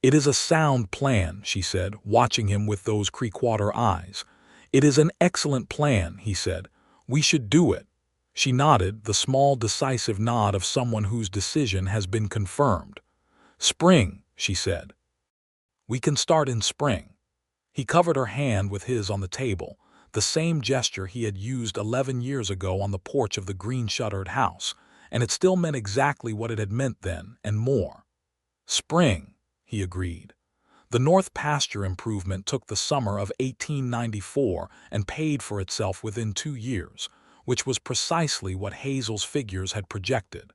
"It is a sound plan," she said, watching him with those Creekwater eyes. "It is an excellent plan," he said. "We should do it." She nodded, the small decisive nod of someone whose decision has been confirmed. "Spring," she said. "We can start in spring." He covered her hand with his on the table, the same gesture he had used 11 years ago on the porch of the green-shuttered house, and it still meant exactly what it had meant then, and more. "Spring," he agreed. The north pasture improvement took the summer of 1894 and paid for itself within 2 years, which was precisely what Hazel's figures had projected.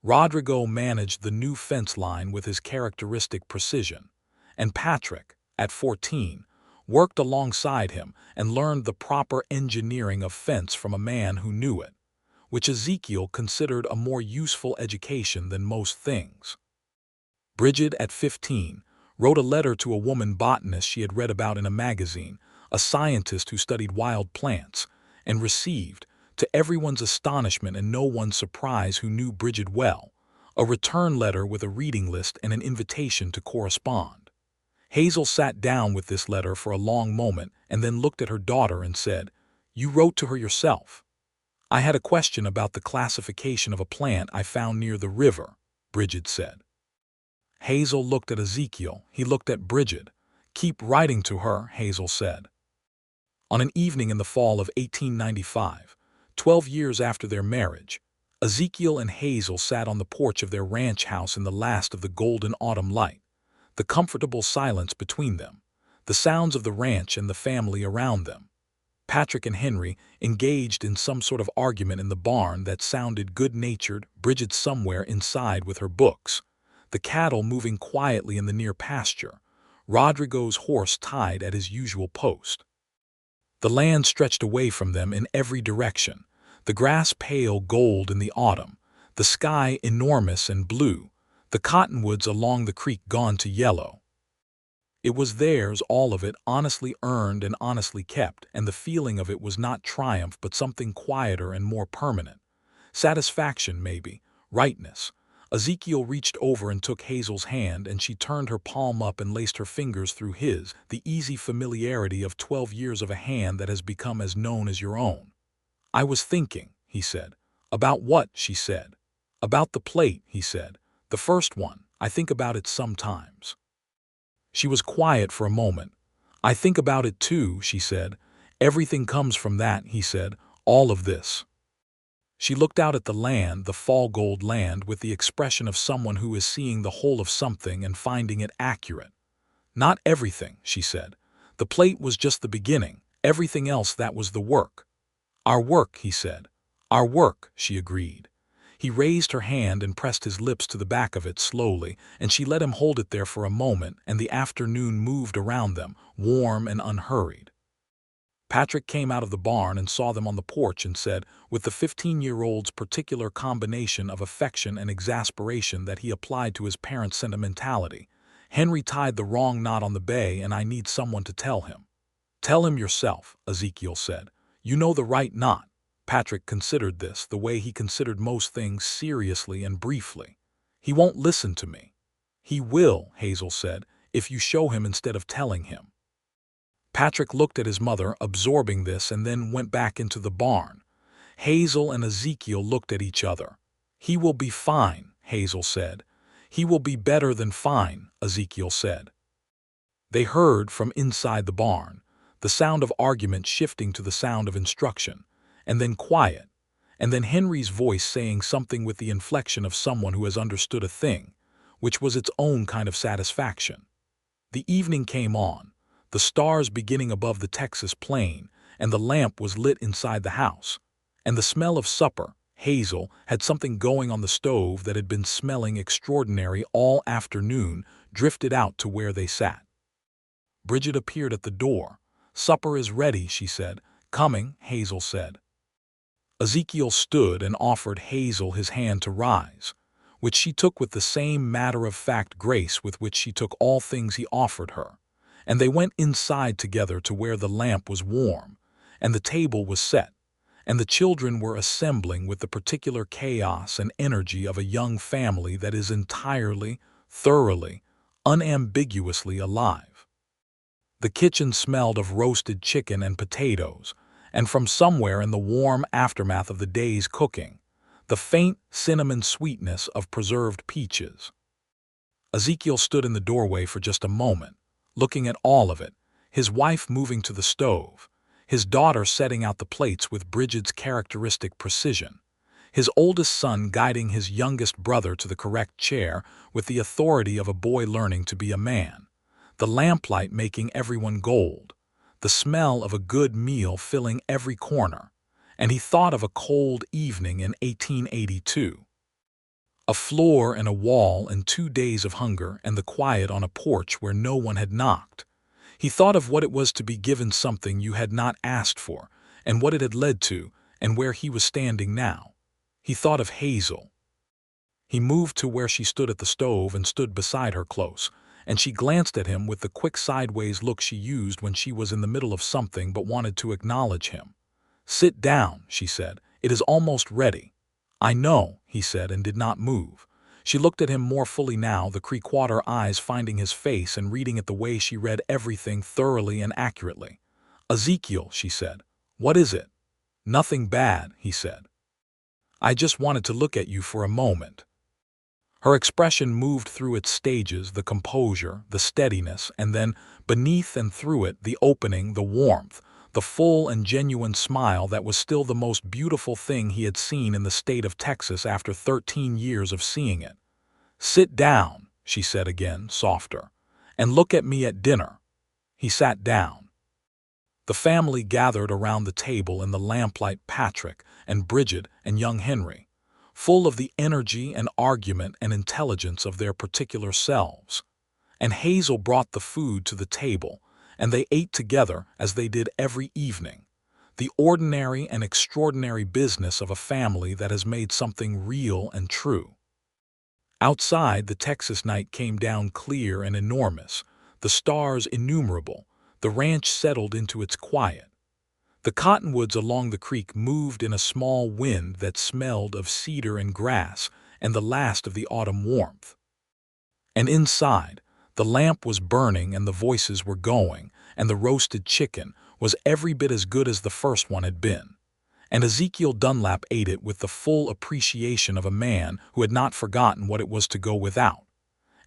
Rodrigo managed the new fence line with his characteristic precision, and Patrick, at 14, worked alongside him and learned the proper engineering of fence from a man who knew it, which Ezekiel considered a more useful education than most things. Bridget, at 15, wrote a letter to a woman botanist she had read about in a magazine, a scientist who studied wild plants, and received, to everyone's astonishment and no one's surprise who knew Bridget well, a return letter with a reading list and an invitation to correspond. Hazel sat down with this letter for a long moment and then looked at her daughter and said, "You wrote to her yourself." "I had a question about the classification of a plant I found near the river," Bridget said. Hazel looked at Ezekiel. He looked at Bridget. "Keep writing to her," Hazel said. On an evening in the fall of 1895, 12 years after their marriage, Ezekiel and Hazel sat on the porch of their ranch house in the last of the golden autumn light, the comfortable silence between them, the sounds of the ranch and the family around them. Patrick and Henry engaged in some sort of argument in the barn that sounded good-natured, Bridget somewhere inside with her books, the cattle moving quietly in the near pasture, Rodrigo's horse tied at his usual post. The land stretched away from them in every direction, the grass pale gold in the autumn, the sky enormous and blue, the cottonwoods along the creek gone to yellow. It was theirs, all of it, honestly earned and honestly kept, and the feeling of it was not triumph but something quieter and more permanent. Satisfaction, maybe, rightness. Ezekiel reached over and took Hazel's hand, and she turned her palm up and laced her fingers through his, the easy familiarity of 12 years of a hand that has become as known as your own. "I was thinking," he said. "About what?" she said. "About the plate," he said. "The first one. I think about it sometimes." She was quiet for a moment. "I think about it too," she said. "Everything comes from that," he said. "All of this." She looked out at the land, the fall gold land, with the expression of someone who is seeing the whole of something and finding it accurate. "Not everything," she said. "The plate was just the beginning. Everything else, that was the work." "Our work," he said. "Our work," she agreed. He raised her hand and pressed his lips to the back of it slowly, and she let him hold it there for a moment, and the afternoon moved around them, warm and unhurried. Patrick came out of the barn and saw them on the porch and said, with the 15-year-old's particular combination of affection and exasperation that he applied to his parents' sentimentality, "Henry tied the wrong knot on the bay and I need someone to tell him." "Tell him yourself," Ezekiel said. "You know the right knot." Patrick considered this the way he considered most things, seriously and briefly. "He won't listen to me." "He will," Hazel said, "if you show him instead of telling him." Patrick looked at his mother, absorbing this, and then went back into the barn. Hazel and Ezekiel looked at each other. "He will be fine," Hazel said. "He will be better than fine," Ezekiel said. They heard, from inside the barn, the sound of argument shifting to the sound of instruction, and then quiet, and then Henry's voice saying something with the inflection of someone who has understood a thing, which was its own kind of satisfaction. The evening came on, the stars beginning above the Texas plain, and the lamp was lit inside the house, and the smell of supper. Hazel had something going on the stove that had been smelling extraordinary all afternoon, drifted out to where they sat. Bridget appeared at the door. "Supper is ready," she said. "Coming," Hazel said. Ezekiel stood and offered Hazel his hand to rise, which she took with the same matter-of-fact grace with which she took all things he offered her, and they went inside together to where the lamp was warm, and the table was set, and the children were assembling with the particular chaos and energy of a young family that is entirely, thoroughly, unambiguously alive. The kitchen smelled of roasted chicken and potatoes, and from somewhere in the warm aftermath of the day's cooking, the faint cinnamon sweetness of preserved peaches. Ezekiel stood in the doorway for just a moment, looking at all of it, his wife moving to the stove, his daughter setting out the plates with Bridget's characteristic precision, his oldest son guiding his youngest brother to the correct chair with the authority of a boy learning to be a man, the lamplight making everyone gold, the smell of a good meal filling every corner, and he thought of a cold evening in 1882. A floor and a wall and 2 days of hunger and the quiet on a porch where no one had knocked. He thought of what it was to be given something you had not asked for, and what it had led to, and where he was standing now. He thought of Hazel. He moved to where she stood at the stove and stood beside her close, and she glanced at him with the quick sideways look she used when she was in the middle of something but wanted to acknowledge him. "Sit down," she said. "It is almost ready." "I know," he said, and did not move. She looked at him more fully now, the Creekwater eyes finding his face and reading it the way she read everything thoroughly and accurately. "Ezekiel," she said, "what is it?" "Nothing bad," he said. "I just wanted to look at you for a moment." Her expression moved through its stages, the composure, the steadiness, and then, beneath and through it, the opening, the warmth, the full and genuine smile that was still the most beautiful thing he had seen in the state of Texas after 13 years of seeing it. "Sit down," she said again, softer, "and look at me at dinner." He sat down. The family gathered around the table in the lamplight, Patrick and Bridget and young Henry, full of the energy and argument and intelligence of their particular selves. And Hazel brought the food to the table, and they ate together as they did every evening, the ordinary and extraordinary business of a family that has made something real and true. Outside, the Texas night came down clear and enormous, the stars innumerable, the ranch settled into its quiet. The cottonwoods along the creek moved in a small wind that smelled of cedar and grass and the last of the autumn warmth. And inside, the lamp was burning and the voices were going, and the roasted chicken was every bit as good as the first one had been. And Ezekiel Dunlap ate it with the full appreciation of a man who had not forgotten what it was to go without,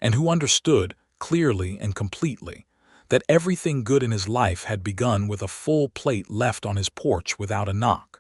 and who understood, clearly and completely, that everything good in his life had begun with a full plate left on his porch without a knock.